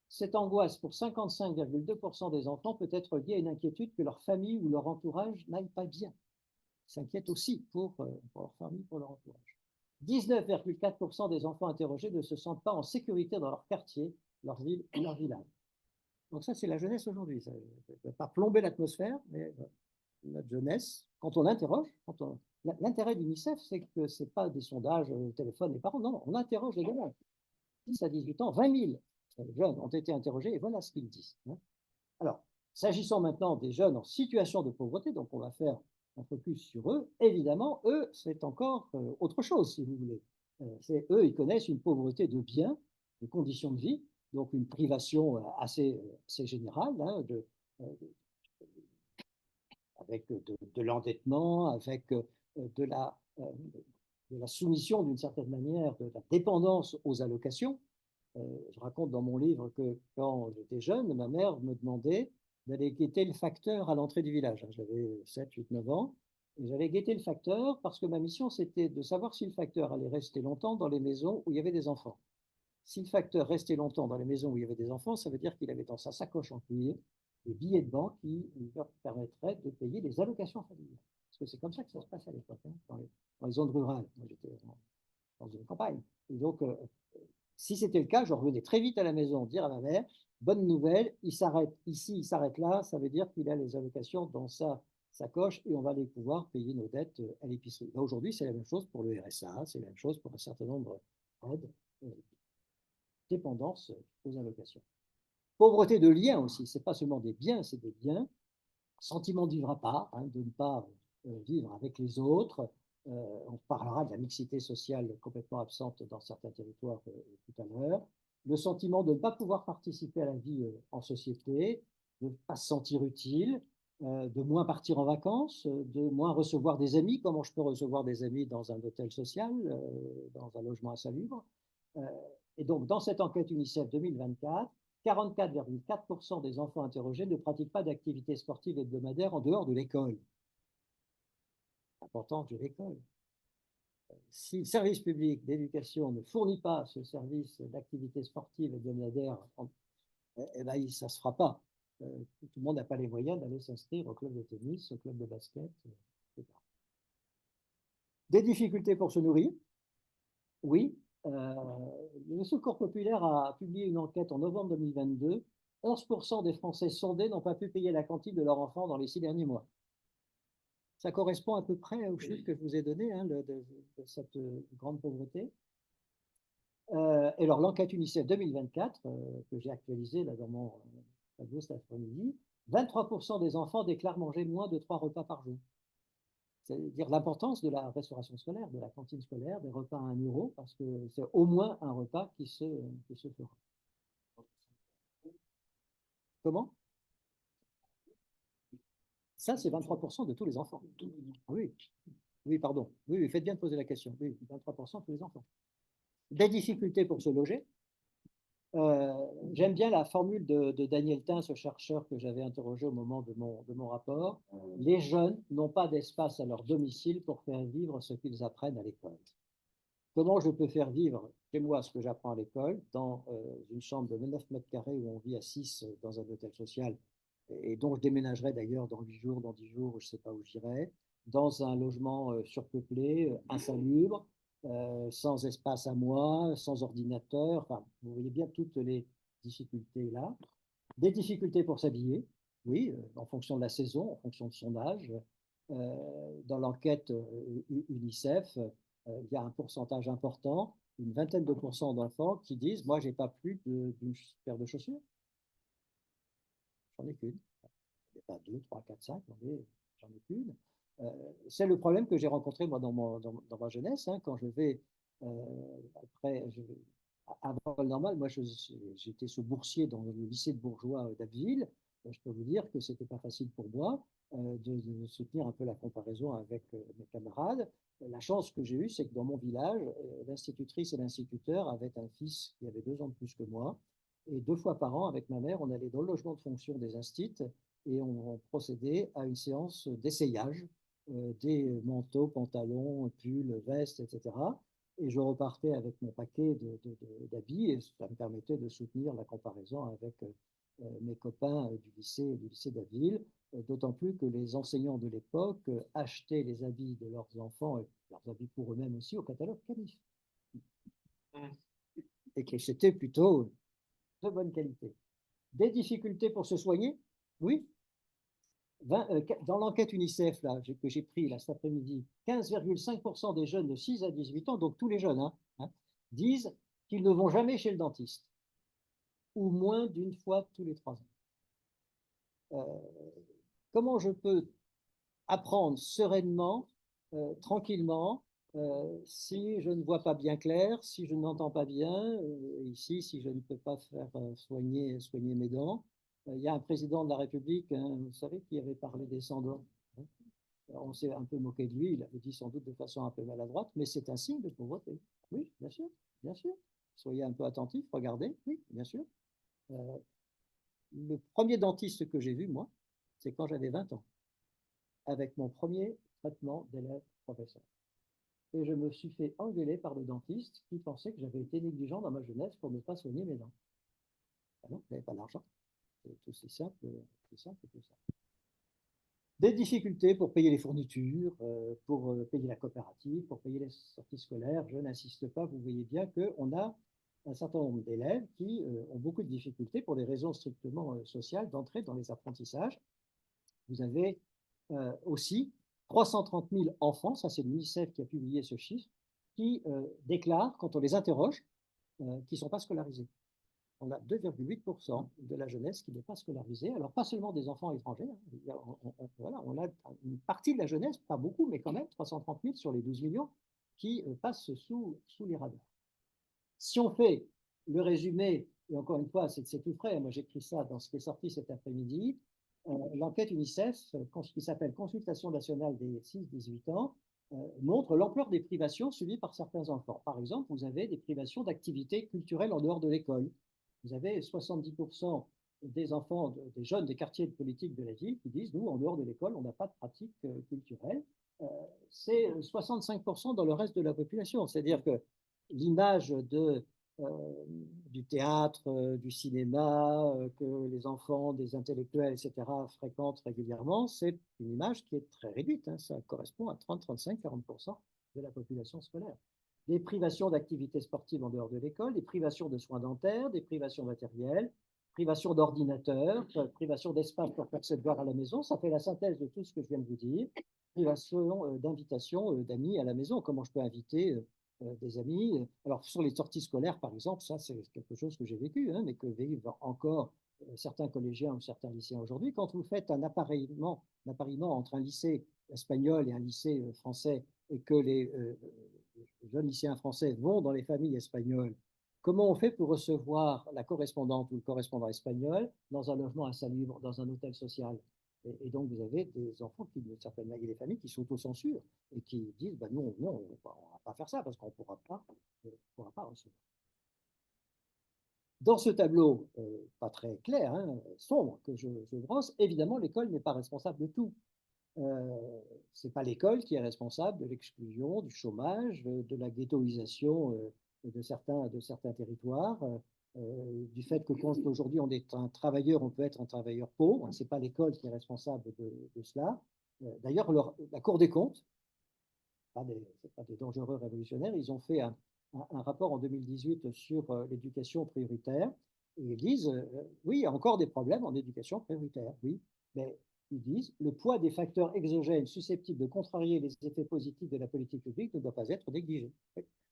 Cette angoisse pour 55,2% des enfants peut être liée à une inquiétude que leur famille ou leur entourage n'aille pas bien. Ils s'inquiètent aussi pour leur famille, pour leur entourage. 19,4% des enfants interrogés ne se sentent pas en sécurité dans leur quartier, leur ville ou leur village. Donc ça, c'est la jeunesse aujourd'hui. Ça ne va pas plomber l'atmosphère, mais notre jeunesse, quand on interroge, l'intérêt de l'UNICEF, c'est que ce n'est pas des sondages au téléphone des parents, non, on interroge les gamins. 10 à 18 ans, 20 000 jeunes ont été interrogés et voilà ce qu'ils disent. Alors, s'agissant maintenant des jeunes en situation de pauvreté, donc on va faire un focus sur eux, évidemment, eux, c'est encore autre chose, si vous voulez. Eux, ils connaissent une pauvreté de biens, de conditions de vie, donc une privation assez générale, avec de l'endettement, avec de la soumission d'une certaine manière, de la dépendance aux allocations. Je raconte dans mon livre que quand j'étais jeune, ma mère me demandait d'aller guetter le facteur à l'entrée du village. J'avais 7, 8, 9 ans. Et j'allais guetter le facteur parce que ma mission, c'était de savoir si le facteur allait rester longtemps dans les maisons où il y avait des enfants. Si le facteur restait longtemps dans les maisons où il y avait des enfants, ça veut dire qu'il avait dans sa sacoche en cuir des billets de banque qui leur permettraient de payer les allocations familiales. Parce que c'est comme ça que ça se passe à l'époque, hein, dans les zones rurales. Moi, j'étais dans une campagne. Et donc, si c'était le cas, je revenais très vite à la maison dire à ma mère, bonne nouvelle, il s'arrête ici, il s'arrête là, ça veut dire qu'il a les allocations dans sa sacoche et on va aller pouvoir payer nos dettes à l'épicerie. Aujourd'hui, c'est la même chose pour le RSA, c'est la même chose pour un certain nombre d'aides, dépendance aux allocations. Pauvreté de liens aussi, ce n'est pas seulement des biens, c'est des liens. Sentiment de vivre à part, hein, de ne pas vivre avec les autres. On parlera de la mixité sociale complètement absente dans certains territoires tout à l'heure. Le sentiment de ne pas pouvoir participer à la vie en société, de ne pas se sentir utile, de moins partir en vacances, de moins recevoir des amis. Comment je peux recevoir des amis dans un hôtel social, dans un logement insalubre? Et donc, dans cette enquête UNICEF 2024, 44,4% des enfants interrogés ne pratiquent pas d'activité sportive hebdomadaire en dehors de l'école. L'importance de l'école. Si le service public d'éducation ne fournit pas ce service d'activité sportive hebdomadaire, eh ben, ça ne se fera pas. Tout le monde n'a pas les moyens d'aller s'inscrire au club de tennis, au club de basket, etc. Des difficultés pour se nourrir. Oui, le Secours populaire a publié une enquête en novembre 2022. 11% des Français sondés n'ont pas pu payer la cantine de leur enfant dans les 6 derniers mois. Ça correspond à peu près au chiffre que je vous ai donné, hein, de cette grande pauvreté. Et alors, l'enquête UNICEF 2024, que j'ai actualisée là, dans mon tableau cet après-midi, 23% des enfants déclarent manger moins de 3 repas par jour. C'est-à-dire l'importance de la restauration scolaire, de la cantine scolaire, des repas à 1 euro, parce que c'est au moins un repas qui se fera. Comment? Ça, c'est 23% de tous les enfants. Oui, oui, pardon. Oui, faites bien de poser la question. Oui, 23% de tous les enfants. Des difficultés pour se loger. J'aime bien la formule de Daniel Tin, ce chercheur que j'avais interrogé au moment de mon rapport. Les jeunes n'ont pas d'espace à leur domicile pour faire vivre ce qu'ils apprennent à l'école. Comment je peux faire vivre chez moi ce que j'apprends à l'école dans une chambre de 9 mètres carrés où on vit à 6 dans un hôtel social et dont je déménagerai d'ailleurs dans 8 jours, dans 10 jours, je ne sais pas où j'irai, dans un logement surpeuplé, insalubre, sans espace à moi, sans ordinateur. Enfin, vous voyez bien toutes les difficultés là. Des difficultés pour s'habiller, oui, en fonction de la saison, en fonction de son âge. Dans l'enquête UNICEF, il y a un pourcentage important, une vingtaine de pourcents d'enfants qui disent, moi, j'ai pas plus d'une paire de chaussures. J'en ai qu'une. Il n'y a pas 2, 3, 4, 5, j'en ai qu'une. C'est le problème que j'ai rencontré moi dans ma jeunesse, hein, quand je vais après à Vol-Normal, moi j'étais ce boursier dans le lycée de Bourgeois d'Abbeville. Je peux vous dire que c'était pas facile pour moi de soutenir un peu la comparaison avec mes camarades. La chance que j'ai eue, c'est que dans mon village, l'institutrice et l'instituteur avaient un fils qui avait 2 ans de plus que moi. Et 2 fois par an, avec ma mère, on allait dans le logement de fonction des instituts et on procédait à une séance d'essayage des manteaux, pantalons, pulls, vestes, etc. Et je repartais avec mon paquet d'habits et ça me permettait de soutenir la comparaison avec mes copains du lycée d'Abbeville, d'autant plus que les enseignants de l'époque achetaient les habits de leurs enfants et leurs habits pour eux-mêmes aussi au catalogue Canif. Et que c'était plutôt de bonne qualité. Des difficultés pour se soigner? Oui. Dans l'enquête UNICEF là, que j'ai pris là, cet après-midi, 15,5% des jeunes de 6 à 18 ans, donc tous les jeunes, disent qu'ils ne vont jamais chez le dentiste, ou moins d'une fois tous les 3 ans. Comment je peux apprendre sereinement, tranquillement, si je ne vois pas bien clair, si je n'entends pas bien, ici, si je ne peux pas faire soigner mes dents? Il y a un président de la République, hein, vous savez, qui avait parlé des sans-dents. Hein. On s'est un peu moqué de lui, il avait dit sans doute de façon un peu maladroite, mais c'est un signe de pauvreté. Oui, bien sûr, bien sûr. Soyez un peu attentifs, regardez, oui, bien sûr. Le premier dentiste que j'ai vu, moi, c'est quand j'avais 20 ans, avec mon premier traitement d'élève professeur. Et je me suis fait engueuler par le dentiste qui pensait que j'avais été négligent dans ma jeunesse pour ne pas soigner mes dents. Ah non, vous n'avez pas d'argent. C'est aussi simple, tout simple que ça. Des difficultés pour payer les fournitures, pour payer la coopérative, pour payer les sorties scolaires. Je n'insiste pas, vous voyez bien qu'on a un certain nombre d'élèves qui ont beaucoup de difficultés pour des raisons strictement sociales d'entrer dans les apprentissages. Vous avez aussi 330 000 enfants, ça c'est l'UNICEF qui a publié ce chiffre, qui déclarent, quand on les interroge, qu'ils ne sont pas scolarisés. On a 2,8% de la jeunesse qui n'est pas scolarisée. Alors, pas seulement des enfants étrangers. Hein. Voilà, on a une partie de la jeunesse, pas beaucoup, mais quand même 330 000 sur les 12 millions, qui passent sous les radars. Si on fait le résumé, et encore une fois, c'est tout frais, moi j'écris ça dans ce qui est sorti cet après-midi, l'enquête UNICEF, qui s'appelle Consultation nationale des 6-18 ans, montre l'ampleur des privations subies par certains enfants. Par exemple, vous avez des privations d'activités culturelles en dehors de l'école. Vous avez 70% des enfants, des jeunes des quartiers de politique de la ville qui disent, nous, en dehors de l'école, on n'a pas de pratique culturelle. C'est 65% dans le reste de la population. C'est-à-dire que l'image du théâtre, du cinéma, que les enfants, des intellectuels, etc., fréquentent régulièrement, c'est une image qui est très réduite. Hein. Ça correspond à 30, 35, 40% de la population scolaire. Des privations d'activités sportives en dehors de l'école, des privations de soins dentaires, des privations matérielles, privations d'ordinateurs, privations d'espace pour faire ses devoirs à la maison. Ça fait la synthèse de tout ce que je viens de vous dire. Privation d'invitation d'amis à la maison. Comment je peux inviter des amis? Alors, sur les sorties scolaires, par exemple, ça, c'est quelque chose que j'ai vécu, hein, mais que vivent encore certains collégiens ou certains lycéens aujourd'hui. Quand vous faites un appariement entre un lycée espagnol et un lycée français, et que les jeunes lycéens français vont dans les familles espagnoles, comment on fait pour recevoir la correspondante ou le correspondant espagnol dans un logement insalubre, dans un hôtel social? Et donc, vous avez des enfants qui, d'une certaine manière, des familles qui s'autocensurent et qui disent bah, non, on ne va pas faire ça parce qu'on ne pourra pas recevoir. Dans ce tableau, pas très clair, hein, sombre, que je brosse, évidemment, l'école n'est pas responsable de tout. Ce n'est pas l'école qui est responsable de l'exclusion, du chômage, de la ghettoisation de certains territoires, du fait que quand aujourd'hui on est un travailleur, on peut être un travailleur pauvre. Ce n'est pas l'école qui est responsable de cela. D'ailleurs, la Cour des comptes, ce n'est pas des dangereux révolutionnaires, ils ont fait un rapport en 2018 sur l'éducation prioritaire et ils disent oui, il y a encore des problèmes en éducation prioritaire, oui, mais ils disent le poids des facteurs exogènes susceptibles de contrarier les effets positifs de la politique publique ne doit pas être négligé.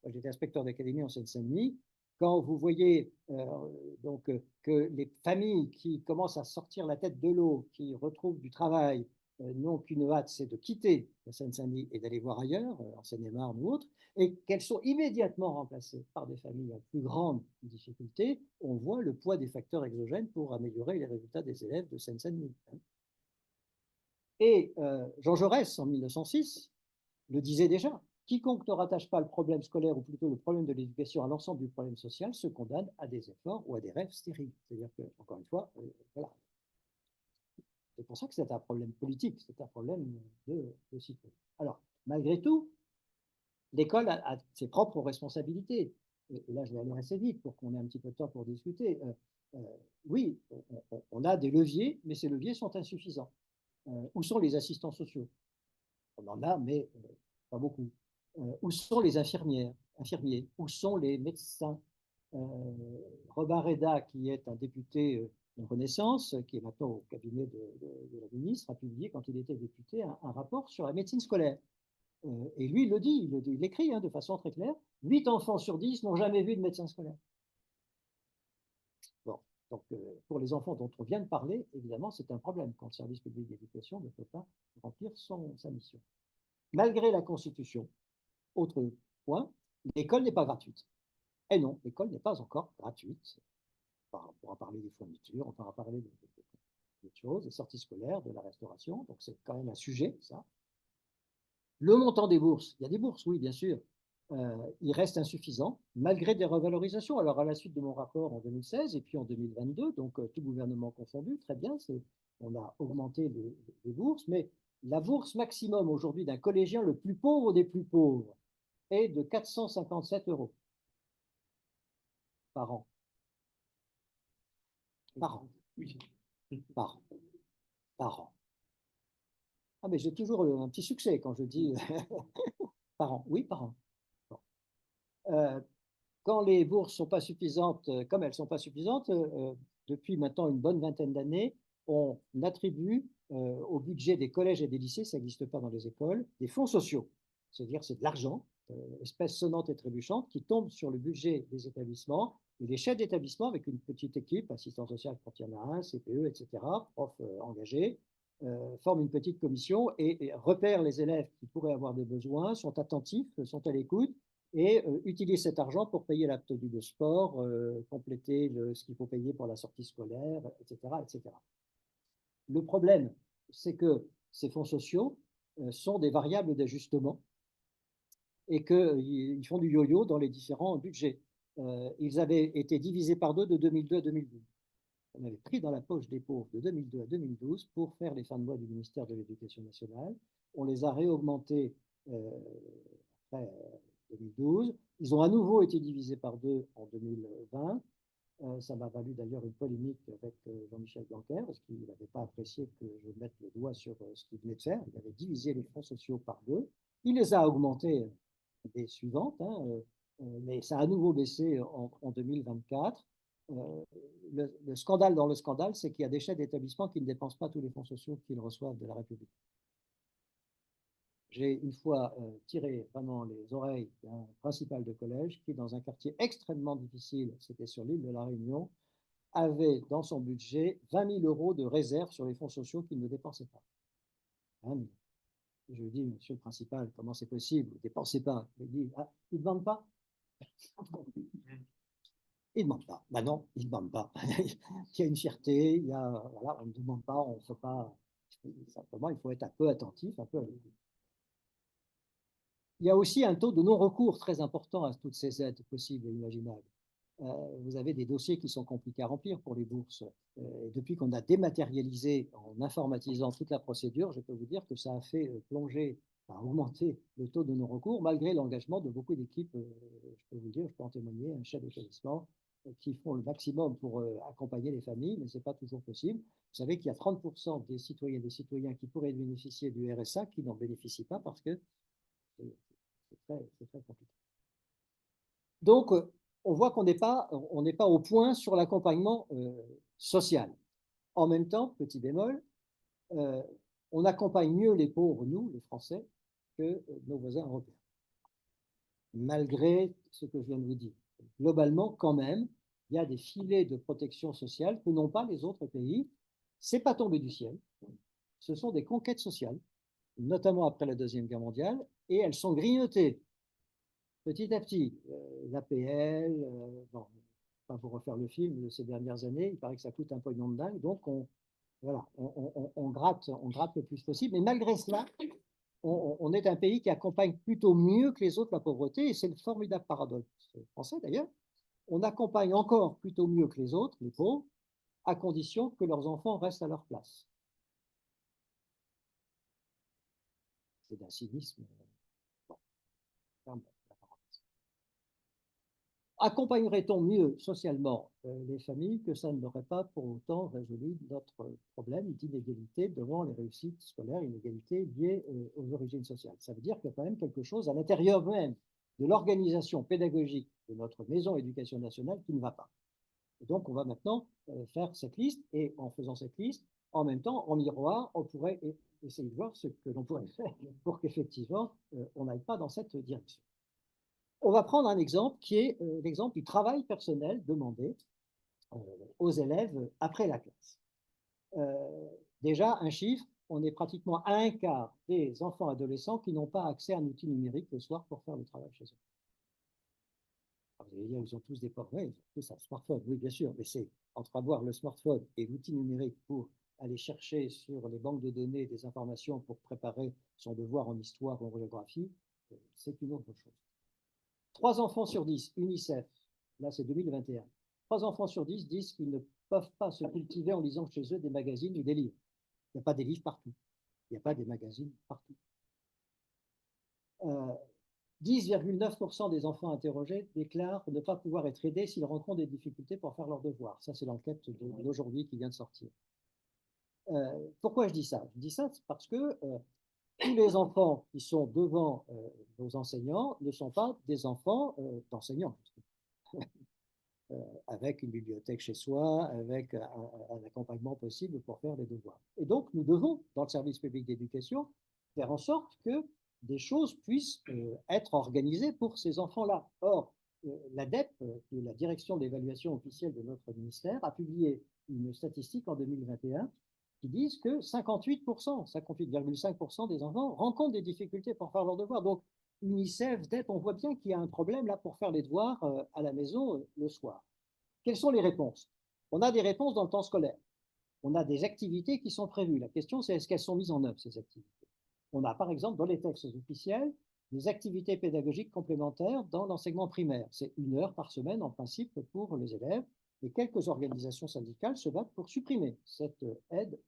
J'étais inspecteur d'académie en Seine-Saint-Denis. Quand vous voyez que les familles qui commencent à sortir la tête de l'eau, qui retrouvent du travail, n'ont qu'une hâte, c'est de quitter la Seine-Saint-Denis et d'aller voir ailleurs, en Seine-et-Marne ou autre, et qu'elles sont immédiatement remplacées par des familles à plus grande difficulté, on voit le poids des facteurs exogènes pour améliorer les résultats des élèves de Seine-Saint-Denis. Et Jean Jaurès, en 1906, le disait déjà, quiconque ne rattache pas le problème scolaire, ou plutôt le problème de l'éducation, à l'ensemble du problème social, se condamne à des efforts ou à des rêves stériles. C'est-à-dire que, encore une fois, voilà. C'est pour ça que c'est un problème politique, c'est un problème de citoyen. Alors, malgré tout, l'école a ses propres responsabilités. Et là, je vais aller assez vite pour qu'on ait un petit peu de temps pour discuter. Oui, on a des leviers, mais ces leviers sont insuffisants. Où sont les assistants sociaux? On en a, mais pas beaucoup. Où sont les infirmiers? Où sont les médecins? Robin Reda, qui est un député de Renaissance, qui est maintenant au cabinet de la ministre, a publié, quand il était député, un rapport sur la médecine scolaire. Et lui, il l'écrit de façon très claire, 8 enfants sur 10 n'ont jamais vu de médecin scolaire. Bon, donc pour les enfants dont on vient de parler, évidemment, c'est un problème quand le service public d'éducation ne peut pas remplir sa mission. Malgré la Constitution, autre point, l'école n'est pas gratuite. Et non, l'école n'est pas encore gratuite. On pourra parler des fournitures, on pourra parler d'autres choses, des sorties scolaires, de la restauration, donc c'est quand même un sujet, ça. Le montant des bourses, il y a des bourses, oui, bien sûr, il reste insuffisant, malgré des revalorisations. Alors, à la suite de mon rapport en 2016 et puis en 2022, donc tout gouvernement confondu, très bien, on a augmenté les bourses, mais la bourse maximum aujourd'hui d'un collégien le plus pauvre des plus pauvres est de 457 € par an. Par an. Oui. par an. Par an. Ah, mais j'ai toujours un petit succès quand je dis par an. Oui, par an. Bon. Quand les bourses ne sont pas suffisantes, comme elles ne sont pas suffisantes, depuis maintenant une bonne vingtaine d'années, on attribue au budget des collèges et des lycées, ça n'existe pas dans les écoles, des fonds sociaux. C'est-à-dire c'est de l'argent, espèce sonnante et trébuchante, qui tombe sur le budget des établissements. Et les chefs d'établissement, avec une petite équipe, assistant social quand il y en a un, CPE, etc., profs engagés, forment une petite commission et repèrent les élèves qui pourraient avoir des besoins, sont attentifs, sont à l'écoute et utilisent cet argent pour payer la tenue de sport, compléter ce qu'il faut payer pour la sortie scolaire, etc., etc. Le problème, c'est que ces fonds sociaux sont des variables d'ajustement et qu'ils font du yo-yo dans les différents budgets. Ils avaient été divisés par deux de 2002 à 2012. On avait pris dans la poche des pauvres de 2002 à 2012 pour faire les fins de mois du ministère de l'Éducation nationale. On les a réaugmentés après 2012. Ils ont à nouveau été divisés par deux en 2020. Ça m'a valu d'ailleurs une polémique avec Jean-Michel Blanquer, parce qu'il n'avait pas apprécié que je mette le doigt sur ce qu'il venait de faire. Il avait divisé les fonds sociaux par deux. Il les a augmentés des suivantes, mais ça a à nouveau baissé en 2024. Le scandale dans le scandale, c'est qu'il y a des chefs d'établissement qui ne dépensent pas tous les fonds sociaux qu'ils reçoivent de la République. J'ai une fois tiré vraiment les oreilles d'un principal de collège qui, dans un quartier extrêmement difficile, c'était sur l'île de la Réunion, avait dans son budget 20 000 euros de réserve sur les fonds sociaux qu'il ne dépensait pas. Hein, je lui dis, monsieur le principal, comment c'est possible? Vous ne dépensez pas. Il dit, ah, il ne demande pas. Il ne demande pas. Ben non, il ne demande pas. Il y a une fierté, il y a, voilà, on ne demande pas, on ne fait pas. Simplement, il faut être un peu attentif, un peu à l'écoute. Il y a aussi un taux de non-recours très important à toutes ces aides possibles et imaginables. Vous avez des dossiers qui sont compliqués à remplir pour les bourses. Depuis qu'on a dématérialisé en informatisant toute la procédure, je peux vous dire que ça a fait plonger, enfin, augmenter le taux de non-recours, malgré l'engagement de beaucoup d'équipes, je peux vous dire, je peux en témoigner, un chef d'établissement, qui font le maximum pour accompagner les familles, mais ce n'est pas toujours possible. Vous savez qu'il y a 30% des citoyennes et des citoyens qui pourraient bénéficier du RSA qui n'en bénéficient pas parce que c'est très compliqué. Donc, on voit qu'on n'est pas au point sur l'accompagnement social. En même temps, petit bémol, on accompagne mieux les pauvres, nous, les Français, que nos voisins européens. Malgré ce que je viens de vous dire. Globalement, quand même, il y a des filets de protection sociale que n'ont pas les autres pays. Ce n'est pas tombé du ciel. Ce sont des conquêtes sociales, notamment après la Deuxième Guerre mondiale, et elles sont grignotées petit à petit. L'APL, bon, pas pour refaire le film de ces dernières années, il paraît que ça coûte un pognon de dingue, donc voilà, on gratte le plus possible, mais malgré cela, on est un pays qui accompagne plutôt mieux que les autres la pauvreté, et c'est le formidable paradoxe français d'ailleurs. On accompagne encore plutôt mieux que les autres, les pauvres, à condition que leurs enfants restent à leur place. C'est d'un cynisme. Bon. Accompagnerait-on mieux socialement les familles que ça n'aurait pas pour autant résolu notre problème d'inégalité devant les réussites scolaires, inégalité liée aux origines sociales? Ça veut dire qu'il y a quand même quelque chose à l'intérieur même de l'organisation pédagogique de notre maison éducation nationale qui ne va pas. Et donc, on va maintenant faire cette liste, et en faisant cette liste, en même temps, en miroir, on pourrait essayer de voir ce que l'on pourrait faire pour qu'effectivement, on n'aille pas dans cette direction. On va prendre un exemple qui est l'exemple du travail personnel demandé aux élèves après la classe. Déjà, un chiffre, on est pratiquement à un quart des enfants adolescents qui n'ont pas accès à un outil numérique le soir pour faire le travail chez eux. Alors, vous allez dire, ils ont tous des portables, ils ont tous un smartphone, oui bien sûr, mais c'est entre avoir le smartphone et l'outil numérique pour aller chercher sur les banques de données des informations pour préparer son devoir en histoire ou en géographie, c'est une autre chose. 3 enfants sur 10, UNICEF, là c'est 2021, 3 enfants sur 10 disent qu'ils ne peuvent pas se cultiver en lisant chez eux des magazines ou des livres. Il n'y a pas des livres partout. Il n'y a pas des magazines partout. 10,9% des enfants interrogés déclarent ne pas pouvoir être aidés s'ils rencontrent des difficultés pour faire leurs devoirs. Ça, c'est l'enquête d'aujourd'hui qui vient de sortir. Pourquoi je dis ça? Je dis ça parce que tous les enfants qui sont devant nos enseignants ne sont pas des enfants d'enseignants, avec une bibliothèque chez soi, avec un accompagnement possible pour faire les devoirs. Et donc, nous devons, dans le service public d'éducation, faire en sorte que des choses puissent être organisées pour ces enfants-là. Or, l'ADEP, qui est la direction d'évaluation officielle de notre ministère, a publié une statistique en 2021 qui disent que 58%, 58,5% des enfants rencontrent des difficultés pour faire leurs devoirs. Donc, UNICEF, DEP, on voit bien qu'il y a un problème là pour faire les devoirs à la maison le soir. Quelles sont les réponses? On a des réponses dans le temps scolaire. On a des activités qui sont prévues. La question, c'est est-ce qu'elles sont mises en œuvre, ces activités? On a, par exemple, dans les textes officiels, des activités pédagogiques complémentaires dans l'enseignement primaire. C'est 1 heure par semaine, en principe, pour les élèves. Et quelques organisations syndicales se battent pour supprimer cette aide,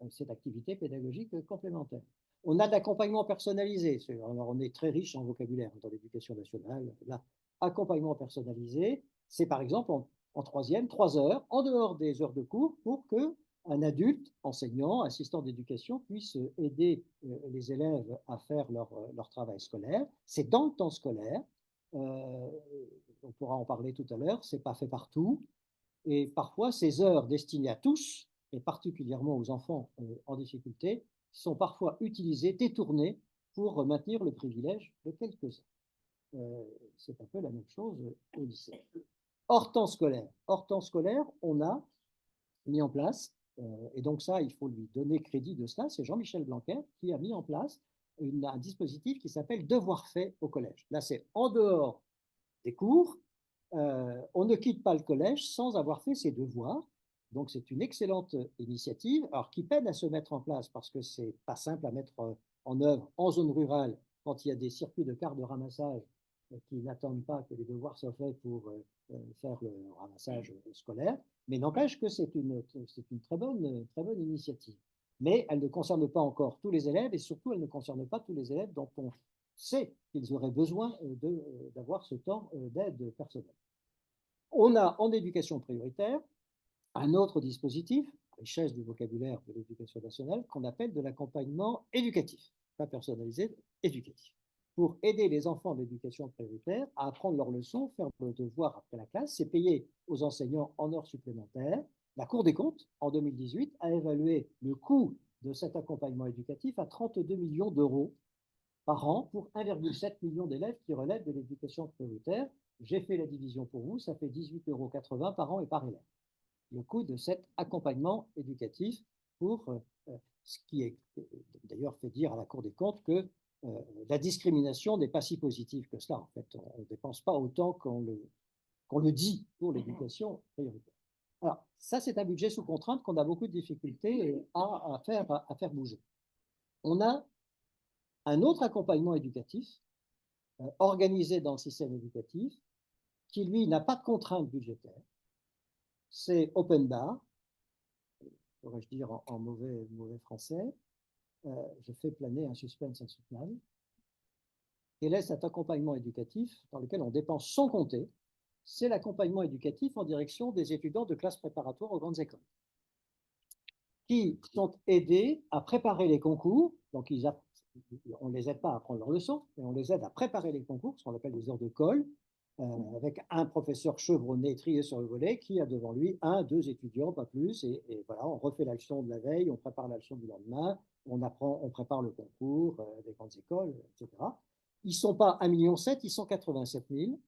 cette activité pédagogique complémentaire. On a de l'accompagnement personnalisé. Alors, on est très riche en vocabulaire dans l'éducation nationale. Là, accompagnement personnalisé, c'est par exemple en troisième, 3 heures, en dehors des heures de cours, pour qu'un adulte, enseignant, assistant d'éducation, puisse aider les élèves à faire leur travail scolaire. C'est dans le temps scolaire. On pourra en parler tout à l'heure. Ce n'est pas fait partout. Et parfois, ces heures destinées à tous, et particulièrement aux enfants en difficulté, sont parfois utilisées, détournées, pour maintenir le privilège de quelques-uns. C'est un peu la même chose au lycée. Hors temps scolaire, on a mis en place, et donc ça, il faut lui donner crédit de cela, c'est Jean-Michel Blanquer qui a mis en place un dispositif qui s'appelle Devoirs faits au collège. Là, c'est en dehors des cours, on ne quitte pas le collège sans avoir fait ses devoirs. Donc, c'est une excellente initiative, alors qui peine à se mettre en place parce que c'est pas simple à mettre en œuvre en zone rurale quand il y a des circuits de cars de ramassage qui n'attendent pas que les devoirs soient faits pour faire le ramassage scolaire. Mais n'empêche que c'est une très bonne initiative. Mais elle ne concerne pas encore tous les élèves et surtout, elle ne concerne pas tous les élèves dont on sait qu'ils auraient besoin d'avoir ce temps d'aide personnelle. On a en éducation prioritaire un autre dispositif, richesse du vocabulaire de l'éducation nationale, qu'on appelle de l'accompagnement éducatif, pas personnalisé, éducatif, pour aider les enfants d'éducation prioritaire à apprendre leurs leçons, faire le devoir après la classe. C'est payé aux enseignants en heures supplémentaires. La Cour des comptes, en 2018, a évalué le coût de cet accompagnement éducatif à 32 millions d'euros par an pour 1,7 million d'élèves qui relèvent de l'éducation prioritaire. J'ai fait la division pour vous, ça fait 18,80 € par an et par élève. Le coût de cet accompagnement éducatif pour ce qui est d'ailleurs fait dire à la Cour des comptes que la discrimination n'est pas si positive que cela. En fait, on ne dépense pas autant qu'on le dit pour l'éducation prioritaire. Alors, ça, c'est un budget sous contrainte qu'on a beaucoup de difficultés à faire bouger. On a un autre accompagnement éducatif organisé dans le système éducatif qui, lui, n'a pas de contrainte budgétaire. C'est open bar, pourrais-je dire en mauvais français. Je fais planer un suspense insoutenable. Quel est cet accompagnement éducatif dans lequel on dépense sans compter? C'est l'accompagnement éducatif en direction des étudiants de classe préparatoire aux grandes écoles, qui sont aidés à préparer les concours. Donc, on ne les aide pas à apprendre leurs leçons, mais on les aide à préparer les concours, ce qu'on appelle des heures de colle, avec un professeur chevronné trié sur le volet qui a devant lui 1, 2 étudiants, pas plus, et voilà, on refait la leçon de la veille, on prépare la leçon du lendemain, on prépare le concours des grandes écoles, etc. Ils ne sont pas 1,7 million, ils sont 87 000.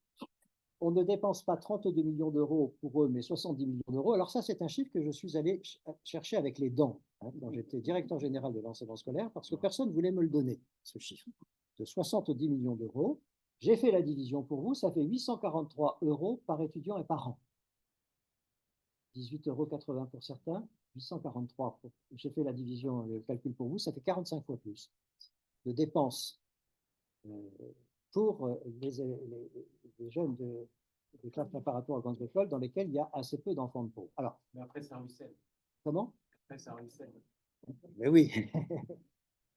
On ne dépense pas 32 millions d'euros pour eux, mais 70 millions d'euros. Alors ça, c'est un chiffre que je suis allé chercher avec les dents, quand j'étais directeur général de l'enseignement scolaire, parce que personne ne voulait me le donner, ce chiffre de 70 millions d'euros. J'ai fait la division pour vous, ça fait 843 € par étudiant et par an. 18,80 € pour certains, 843. J'ai fait la division, le calcul pour vous, ça fait 45 fois plus de dépenses pour les jeunes de classes préparatoires aux grandes écoles dans lesquelles il y a assez peu d'enfants de pauvres. Alors, mais après, c'est un ruisselle. Comment? Après, c'est un ruisselle. Mais oui.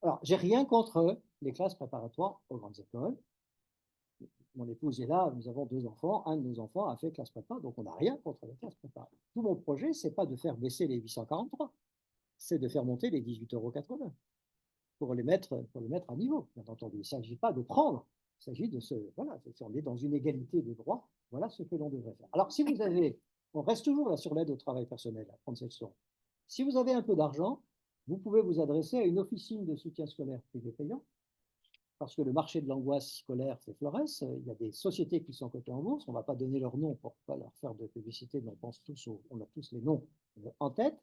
Alors, j'ai rien contre les classes préparatoires aux grandes écoles. Mon épouse est là, nous avons 2 enfants, un de nos enfants a fait classe prépa, donc on n'a rien contre les classes prépa. Tout mon projet, c'est pas de faire baisser les 843, c'est de faire monter les 18,80 € pour les mettre à niveau, bien entendu. Il ne s'agit pas de prendre, il s'agit de se... Voilà, on est dans une égalité de droit, voilà ce que l'on devrait faire. Alors, si vous avez... On reste toujours là sur l'aide au travail personnel, à prendre cette source. Si vous avez un peu d'argent, vous pouvez vous adresser à une officine de soutien scolaire privé payant, parce que le marché de l'angoisse scolaire fait florès. Il y a des sociétés qui sont cotées en bourse. On ne va pas donner leur nom pour ne pas leur faire de publicité, mais on a tous les noms en tête.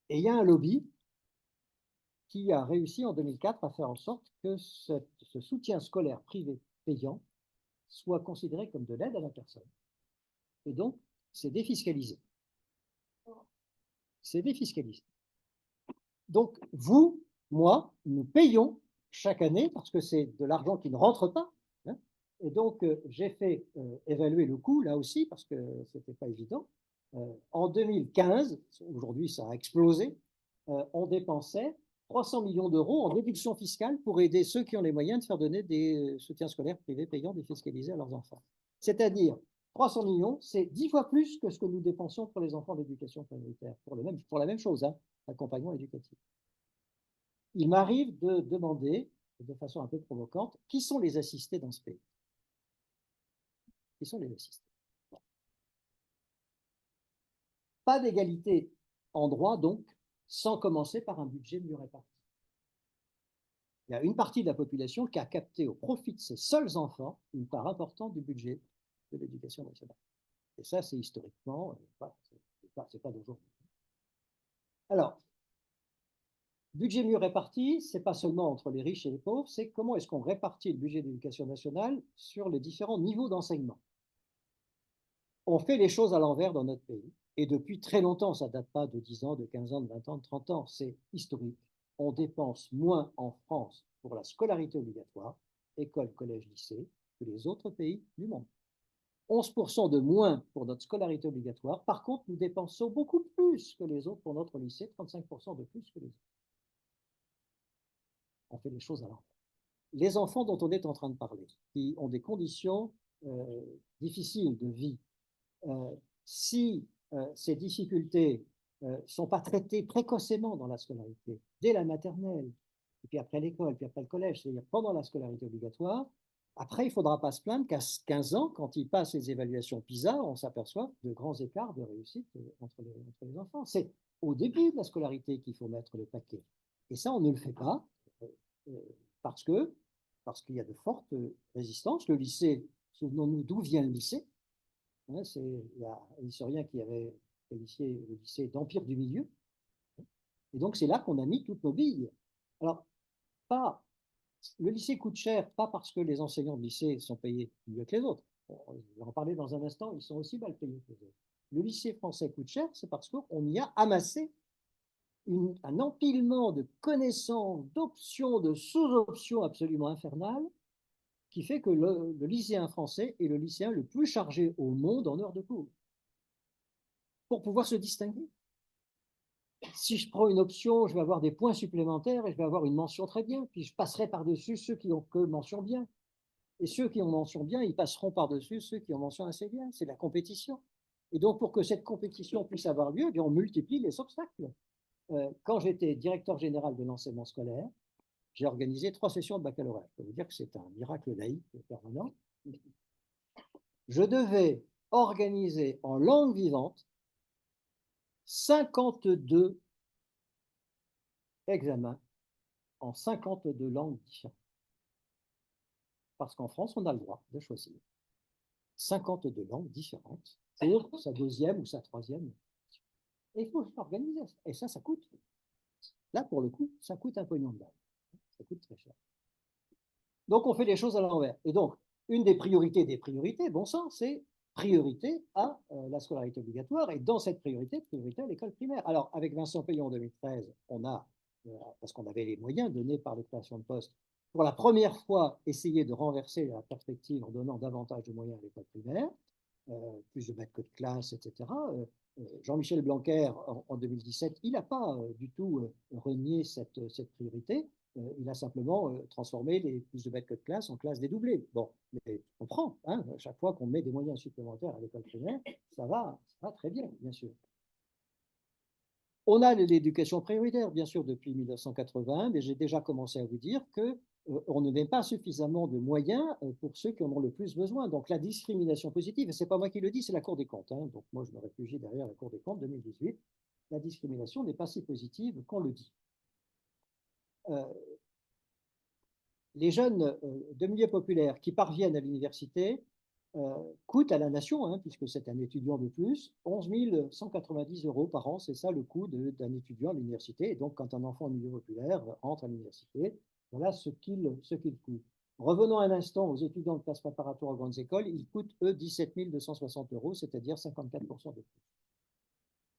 Et il y a un lobby qui a réussi en 2004 à faire en sorte que ce soutien scolaire privé payant soit considéré comme de l'aide à la personne. Et donc, c'est défiscalisé. C'est défiscalisé. Donc, vous, moi, nous payons chaque année parce que c'est de l'argent qui ne rentre pas. Hein. Et donc, j'ai fait évaluer le coût, là aussi, parce que ce n'était pas évident. En 2015, aujourd'hui ça a explosé, on dépensait 300 millions d'euros en déduction fiscale pour aider ceux qui ont les moyens de faire donner des soutiens scolaires privés payants défiscalisés à leurs enfants. C'est-à-dire, 300 millions, c'est 10 fois plus que ce que nous dépensons pour les enfants d'éducation prioritaire, pour la même chose, hein, accompagnement éducatif. Il m'arrive de demander, de façon un peu provocante, qui sont les assistés dans ce pays? Qui sont les assistés? Pas d'égalité en droit, donc, sans commencer par un budget mieux réparti. Il y a une partie de la population qui a capté au profit de ses seuls enfants une part importante du budget de l'éducation nationale. Et ça, c'est historiquement, c'est pas d'aujourd'hui. Alors, budget mieux réparti, c'est pas seulement entre les riches et les pauvres, c'est comment est-ce qu'on répartit le budget d'éducation nationale sur les différents niveaux d'enseignement. On fait les choses à l'envers dans notre pays. Et depuis très longtemps, ça ne date pas de 10 ans, de 15 ans, de 20 ans, de 30 ans, c'est historique. On dépense moins en France pour la scolarité obligatoire, école, collège, lycée, que les autres pays du monde. 11% de moins pour notre scolarité obligatoire. Par contre, nous dépensons beaucoup plus que les autres pour notre lycée, 35% de plus que les autres. On fait les choses à l'envers. Les enfants dont on est en train de parler, qui ont des conditions difficiles de vie, si ces difficultés ne sont pas traitées précocement dans la scolarité, dès la maternelle, et puis après l'école, puis après le collège, c'est-à-dire pendant la scolarité obligatoire, après, il ne faudra pas se plaindre qu'à 15 ans, quand ils passent les évaluations PISA, on s'aperçoit de grands écarts de réussite entre les enfants. C'est au début de la scolarité qu'il faut mettre le paquet. Et ça, on ne le fait pas parce qu'il y a de fortes résistances. Le lycée, souvenons-nous d'où vient le lycée. Hein, il y a un historien qui avait qualifié le lycée d'empire du milieu. Et donc, c'est là qu'on a mis toutes nos billes. Alors, le lycée coûte cher, pas parce que les enseignants de lycée sont payés mieux que les autres. On va en parler dans un instant, ils sont aussi mal payés que les autres. Le lycée français coûte cher, c'est parce qu'on y a amassé un empilement de connaissances, d'options, de sous-options absolument infernales, qui fait que le lycéen français est le lycéen le plus chargé au monde en heures de cours, pour pouvoir se distinguer. Si je prends une option, je vais avoir des points supplémentaires et je vais avoir une mention très bien, puis je passerai par-dessus ceux qui ont que mention bien. Et ceux qui ont mention bien, ils passeront par-dessus ceux qui ont mention assez bien. C'est la compétition. Et donc, pour que cette compétition puisse avoir lieu, on multiplie les obstacles. Quand j'étais directeur général de l'enseignement scolaire, j'ai organisé 3 sessions de baccalauréat. Je peux vous dire que c'est un miracle laïque permanent. Je devais organiser en langue vivante 52 examens en 52 langues différentes. Parce qu'en France, on a le droit de choisir 52 langues différentes pour sa deuxième ou sa troisième. Et il faut s'organiser. Et ça coûte. Là, pour le coup, ça coûte un pognon de balle. Ça coûte très cher. Donc, on fait les choses à l'envers. Et donc, une des priorités, bon sang, c'est priorité à la scolarité obligatoire. Et dans cette priorité à l'école primaire. Alors, avec Vincent Payon en 2013, on a, parce qu'on avait les moyens donnés par les créations de postes, pour la première fois, essayé de renverser la perspective en donnant davantage de moyens à l'école primaire, plus de maîtres que de classe, etc. Jean-Michel Blanquer, en 2017, il n'a pas du tout renié cette priorité. Il a simplement transformé les plus de maîtres que de classe en classes dédoublées. Bon, mais on prend, hein, chaque fois qu'on met des moyens supplémentaires à l'école primaire, ça va très bien, bien sûr. On a l'éducation prioritaire, bien sûr, depuis 1980, mais j'ai déjà commencé à vous dire que on ne met pas suffisamment de moyens pour ceux qui en ont le plus besoin. Donc la discrimination positive, et ce n'est pas moi qui le dis, c'est la Cour des comptes, hein, donc moi je me réfugie derrière la Cour des comptes 2018, la discrimination n'est pas si positive qu'on le dit. Les jeunes de milieux populaires qui parviennent à l'université coûtent à la nation, hein, puisque c'est un étudiant de plus, 11 190 € par an, c'est ça le coût d'un étudiant à l'université. Et donc, quand un enfant de milieu populaire entre à l'université, voilà ce qu'il coûte. Revenons un instant aux étudiants de classe préparatoire aux grandes écoles, ils coûtent, eux, 17 260 €, c'est-à-dire 54% de plus.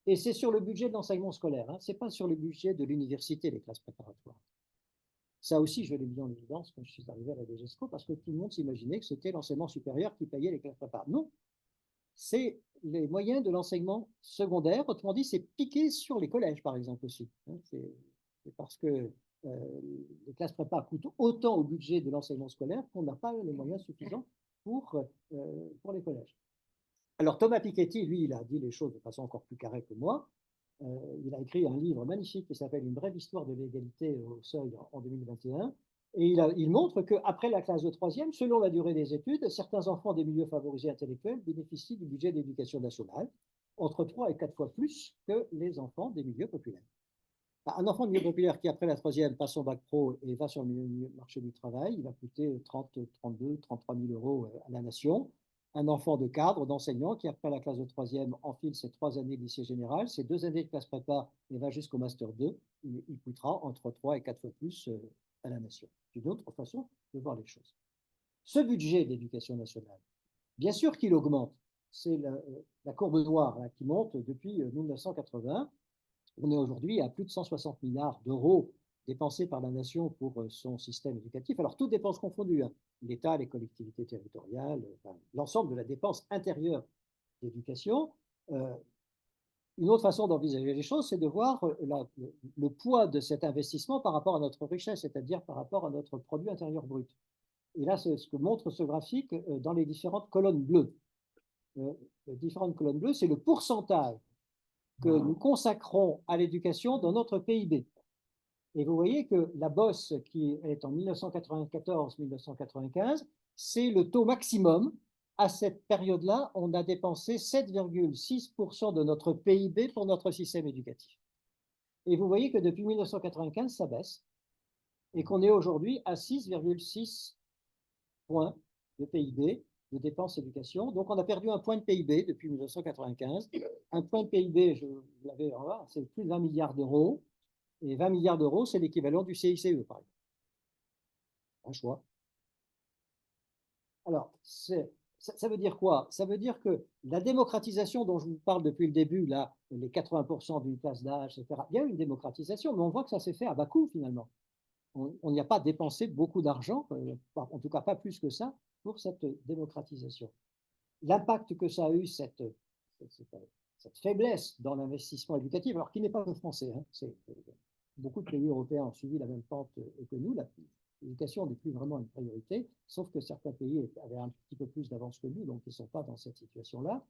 Et c'est sur le budget de l'enseignement scolaire, hein, ce n'est pas sur le budget de l'université, les classes préparatoires. Ça aussi, je l'ai mis en évidence quand je suis arrivé à la DGESCO, parce que tout le monde s'imaginait que c'était l'enseignement supérieur qui payait les classes prépa. Non, c'est les moyens de l'enseignement secondaire. Autrement dit, c'est piqué sur les collèges, par exemple, aussi. C'est parce que les classes prépa coûtent autant au budget de l'enseignement scolaire qu'on n'a pas les moyens suffisants pour les collèges. Alors, Thomas Piketty, lui, il a dit les choses de façon encore plus carrée que moi. Il a écrit un livre magnifique qui s'appelle Une brève histoire de l'égalité au seuil en 2021. Et il montre qu'après la classe de troisième, selon la durée des études, certains enfants des milieux favorisés intellectuels bénéficient du budget d'éducation nationale, entre 3 et 4 fois plus que les enfants des milieux populaires. Un enfant de milieu populaire qui, après la troisième, passe son bac pro et va sur le marché du travail, il va coûter 30, 32, 33 000 € à la nation. Un enfant de cadre, d'enseignant, qui après la classe de troisième enfile ses 3 années de lycée général, ses 2 années de classe prépa et va jusqu'au master 2, il coûtera entre 3 et 4 fois plus à la nation. C'est une autre façon de voir les choses. Ce budget d'éducation nationale, bien sûr qu'il augmente. C'est la courbe noire là, qui monte depuis 1980. On est aujourd'hui à plus de 160 milliards d'euros dépensés par la nation pour son système éducatif. Alors, toutes dépenses confondues, hein, l'État, les collectivités territoriales, enfin, l'ensemble de la dépense intérieure d'éducation. Une autre façon d'envisager les choses, c'est de voir le poids de cet investissement par rapport à notre richesse, c'est-à-dire par rapport à notre produit intérieur brut. Et là, c'est ce que montre ce graphique dans les différentes colonnes bleues. Les différentes colonnes bleues, c'est le pourcentage que nous consacrons à l'éducation dans notre PIB. Et vous voyez que la bosse qui est en 1994-1995, c'est le taux maximum. À cette période-là, on a dépensé 7,6% de notre PIB pour notre système éducatif. Et vous voyez que depuis 1995, ça baisse et qu'on est aujourd'hui à 6,6 points de PIB de dépenses éducation. Donc, on a perdu un point de PIB depuis 1995. Un point de PIB, je l'avais en bas, c'est plus de 20 milliards d'euros. Et 20 milliards d'euros, c'est l'équivalent du CICE, par exemple. Un choix. Alors, ça veut dire quoi? Ça veut dire que la démocratisation dont je vous parle depuis le début, là, les 80% d'une classe d'âge, etc., il y a une démocratisation, mais on voit que ça s'est fait à bas coût, finalement. On n'y a pas dépensé beaucoup d'argent, en tout cas pas plus que ça, pour cette démocratisation. L'impact que ça a eu, cette faiblesse dans l'investissement éducatif, alors qui n'est pas français, hein, beaucoup de pays européens ont suivi la même pente que nous, l'éducation n'est plus vraiment une priorité, sauf que certains pays avaient un petit peu plus d'avance que nous, donc ils ne sont pas dans cette situation-là.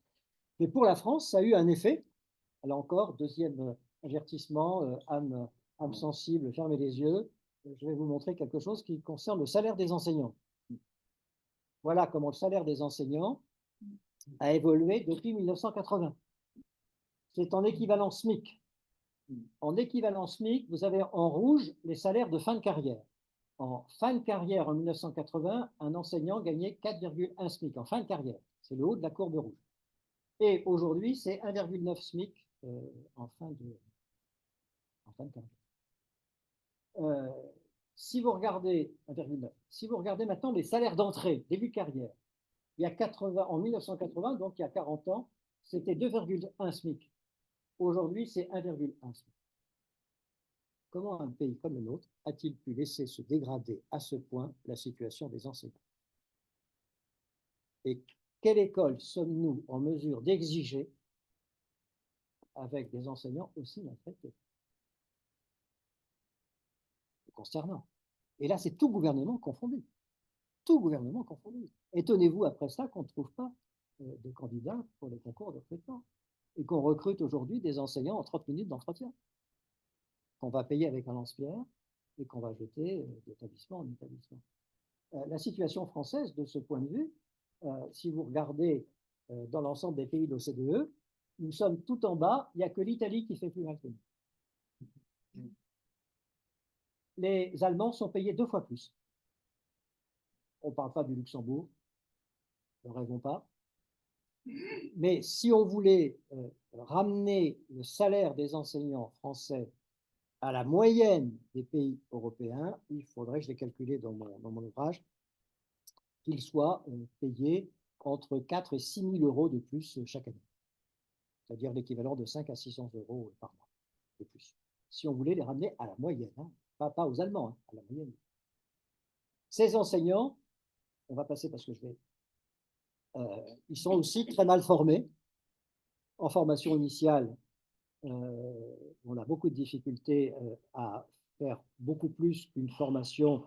Mais pour la France, ça a eu un effet. Là encore, deuxième avertissement, âme sensible, fermez les yeux. Je vais vous montrer quelque chose qui concerne le salaire des enseignants. Voilà comment le salaire des enseignants a évolué depuis 1980. C'est en équivalent SMIC. En équivalent SMIC, vous avez en rouge les salaires de fin de carrière. En fin de carrière, en 1980, un enseignant gagnait 4,1 SMIC en fin de carrière. C'est le haut de la courbe rouge. Et aujourd'hui, c'est 1,9 SMIC en fin de carrière. Si vous regardez 1,9, si vous regardez maintenant les salaires d'entrée, début de carrière, en 1980, donc il y a 40 ans, c'était 2,1 SMIC. Aujourd'hui, c'est 1,1 SMIC. Comment un pays comme le nôtre a-t-il pu laisser se dégrader à ce point la situation des enseignants? Et quelle école sommes-nous en mesure d'exiger avec des enseignants aussi maltraités? Concernant. Et là, c'est tout gouvernement confondu. Tout gouvernement confondu. Étonnez-vous après ça qu'on ne trouve pas de candidats pour les concours de recrutement. et qu'on recrute aujourd'hui des enseignants en 30 minutes d'entretien, qu'on va payer avec un lance-pierre et qu'on va jeter d'établissement en établissement. La situation française, de ce point de vue, si vous regardez dans l'ensemble des pays de l'OCDE, nous sommes tout en bas, il n'y a que l'Italie qui fait plus mal que nous. Les Allemands sont payés 2 fois plus. On ne parle pas du Luxembourg, ne rêvons pas. Mais si on voulait ramener le salaire des enseignants français à la moyenne des pays européens, il faudrait, je l'ai calculé dans mon ouvrage, qu'ils soient payés entre 4 et 6 000 euros de plus chaque année. C'est-à-dire l'équivalent de 5 à 600 euros par mois de plus. Si on voulait les ramener à la moyenne, hein, pas aux Allemands, hein, à la moyenne. Ces enseignants, on va passer parce que ils sont aussi très mal formés. En formation initiale, on a beaucoup de difficultés à faire beaucoup plus qu'une formation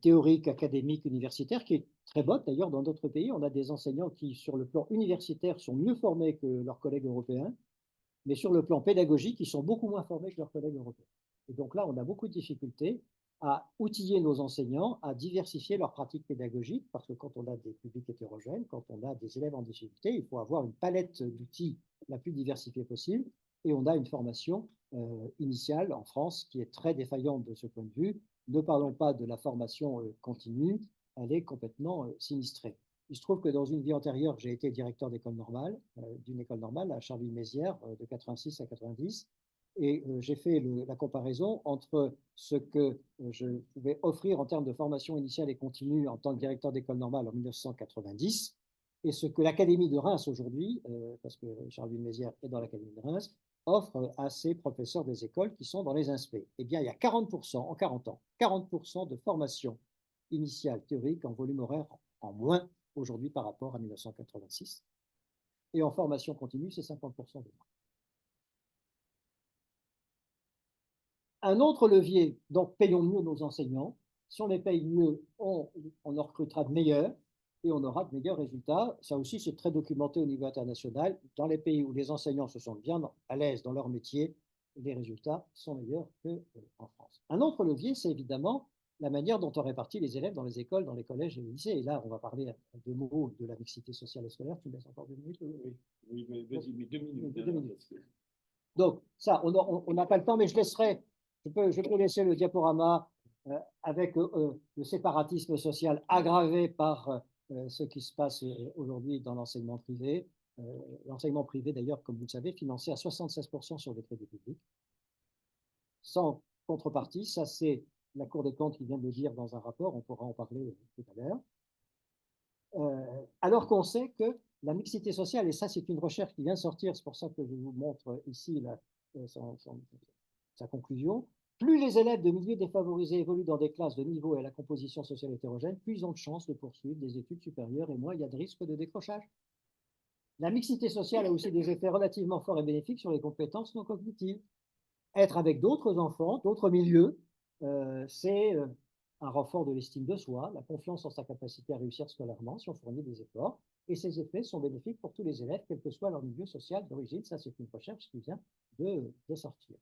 théorique, académique, universitaire, qui est très bonne. D'ailleurs, dans d'autres pays, on a des enseignants qui, sur le plan universitaire, sont mieux formés que leurs collègues européens, mais sur le plan pédagogique, ils sont beaucoup moins formés que leurs collègues européens. Et donc là, on a beaucoup de difficultés à outiller nos enseignants, à diversifier leurs pratiques pédagogiques, parce que quand on a des publics hétérogènes, quand on a des élèves en difficulté, il faut avoir une palette d'outils la plus diversifiée possible, et on a une formation initiale en France qui est très défaillante de ce point de vue. Ne parlons pas de la formation continue, elle est complètement sinistrée. Il se trouve que dans une vie antérieure, j'ai été directeur d'école normale, d'une école normale à Charleville-Mézières de 86 à 90, et j'ai fait la comparaison entre ce que je pouvais offrir en termes de formation initiale et continue en tant que directeur d'école normale en 1990 et ce que l'Académie de Reims aujourd'hui, parce que Charleville-Mézières est dans l'Académie de Reims, offre à ses professeurs des écoles qui sont dans les INSPE. Eh bien, il y a 40% en 40 ans, 40% de formation initiale théorique en volume horaire en moins aujourd'hui par rapport à 1986. Et en formation continue, c'est 50% de moins. Un autre levier, donc payons mieux nos enseignants. Si on les paye mieux, on en recrutera de meilleurs et on aura de meilleurs résultats. Ça aussi, c'est très documenté au niveau international. Dans les pays où les enseignants se sentent bien à l'aise dans leur métier, les résultats sont meilleurs qu'en France. Un autre levier, c'est évidemment la manière dont on répartit les élèves dans les écoles, dans les collèges et les lycées. Et là, on va parler à 2 mots de la mixité sociale et scolaire. Tu me laisses encore 2 minutes? Oui, vas-y, mais 2 minutes. 2 minutes. Donc, ça, on n'a pas le temps, mais je peux laisser le diaporama avec le séparatisme social aggravé par ce qui se passe aujourd'hui dans l'enseignement privé. L'enseignement privé, d'ailleurs, comme vous le savez, financé à 76% sur des crédits publics, sans contrepartie. Ça, c'est la Cour des comptes qui vient de le dire dans un rapport, on pourra en parler tout à l'heure. Alors qu'on sait que la mixité sociale, et ça c'est une recherche qui vient de sortir, c'est pour ça que je vous montre ici sa conclusion, plus les élèves de milieux défavorisés évoluent dans des classes de niveau et à la composition sociale hétérogène, plus ils ont de chances de poursuivre des études supérieures et moins il y a de risque de décrochage. La mixité sociale a aussi des effets relativement forts et bénéfiques sur les compétences non cognitives. Être avec d'autres enfants, d'autres milieux, c'est un renfort de l'estime de soi, la confiance en sa capacité à réussir scolairement si on fournit des efforts. Et ces effets sont bénéfiques pour tous les élèves, quel que soit leur milieu social d'origine. Ça, c'est une recherche qui vient de sortir.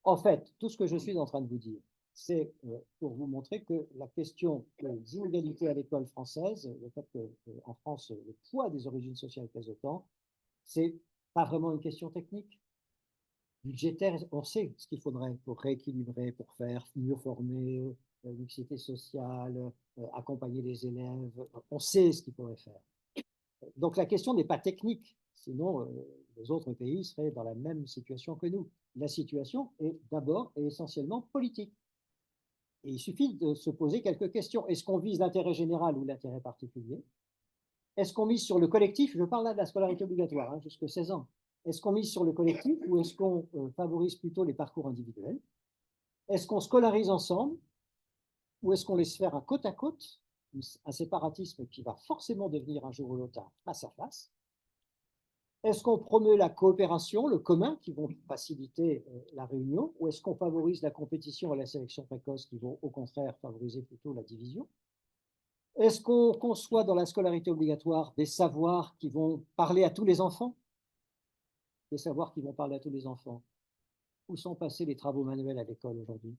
En fait, tout ce que je suis en train de vous dire, c'est pour vous montrer que la question des inégalités à l'école française, le fait qu'en France, le poids des origines sociales pèse autant, c'est pas vraiment une question technique. Budgétaire, on sait ce qu'il faudrait pour rééquilibrer, pour faire mieux former, mixité sociale, accompagner les élèves. On sait ce qu'il faudrait faire. Donc la question n'est pas technique, sinon les autres pays seraient dans la même situation que nous. La situation est d'abord et essentiellement politique. Et il suffit de se poser quelques questions. Est-ce qu'on vise l'intérêt général ou l'intérêt particulier? Est-ce qu'on mise sur le collectif? Je parle là de la scolarité obligatoire, jusqu'à 16 ans. Est-ce qu'on mise sur le collectif ou est-ce qu'on favorise plutôt les parcours individuels? Est-ce qu'on scolarise ensemble ou est-ce qu'on laisse faire un côte à côte, un séparatisme qui va forcément devenir un jour ou l'autre face à face? Est-ce qu'on promeut la coopération, le commun, qui vont faciliter la réunion, ou est-ce qu'on favorise la compétition et la sélection précoce qui vont au contraire favoriser plutôt la division? Est-ce qu'on conçoit dans la scolarité obligatoire des savoirs qui vont parler à tous les enfants? des savoirs qui vont parler à tous les enfants. Où sont passés les travaux manuels à l'école aujourd'hui,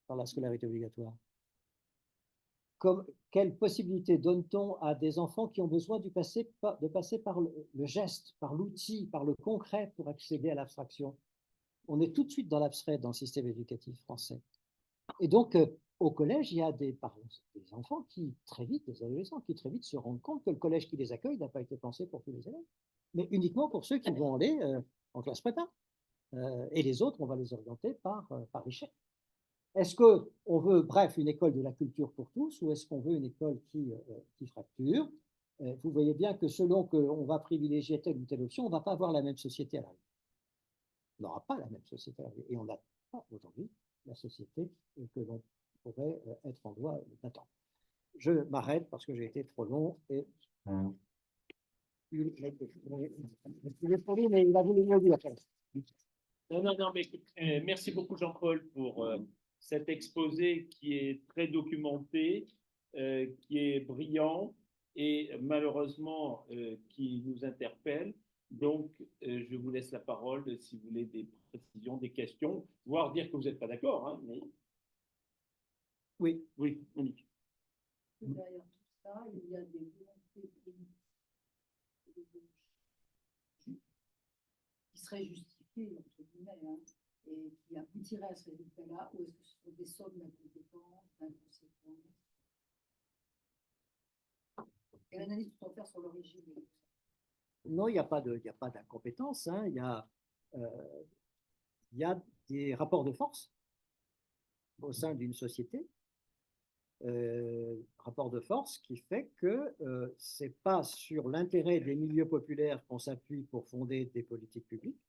par la scolarité obligatoire? Quelle possibilité donne-t-on à des enfants qui ont besoin de passer par le geste, par l'outil, par le concret pour accéder à l'abstraction? On est tout de suite dans l'abstrait dans le système éducatif français. Et donc, au collège, il y a des enfants qui très vite, des adolescents qui très vite se rendent compte que le collège qui les accueille n'a pas été pensé pour tous les élèves, mais uniquement pour ceux qui vont aller en classe prépa. Et les autres, on va les orienter par richesse. Est-ce qu'on veut, bref, une école de la culture pour tous, ou est-ce qu'on veut une école qui fracture? Vous voyez bien que selon qu'on va privilégier telle ou telle option, on ne va pas avoir la même société à l'arrivée. On n'aura pas la même société à l'arrivée. Et on n'a pas aujourd'hui la société que l'on pourrait être en droit d'attendre. Je m'arrête parce que j'ai été trop long et il a voulu me dire. Non, mais merci beaucoup Jean-Paul pour cet exposé qui est très documenté, qui est brillant et malheureusement qui nous interpelle. Donc, je vous laisse la parole si vous voulez des précisions, des questions, voire dire que vous n'êtes pas d'accord. Hein, mais... Oui. Oui, Monique. Derrière tout ça, il y a des volontés qui seraient justifiées, entre guillemets, hein, et qui aboutiraient à ce résultat-là, ou est-ce que ce sont des sommes d'incompétence, d'inconséquence? Quelle analyse tu peux faire sur l'origine? Non, il n'y a pas d'incompétence. Hein. Il y a des rapports de force au sein d'une société. Rapport de force qui fait que ce n'est pas sur l'intérêt des milieux populaires qu'on s'appuie pour fonder des politiques publiques,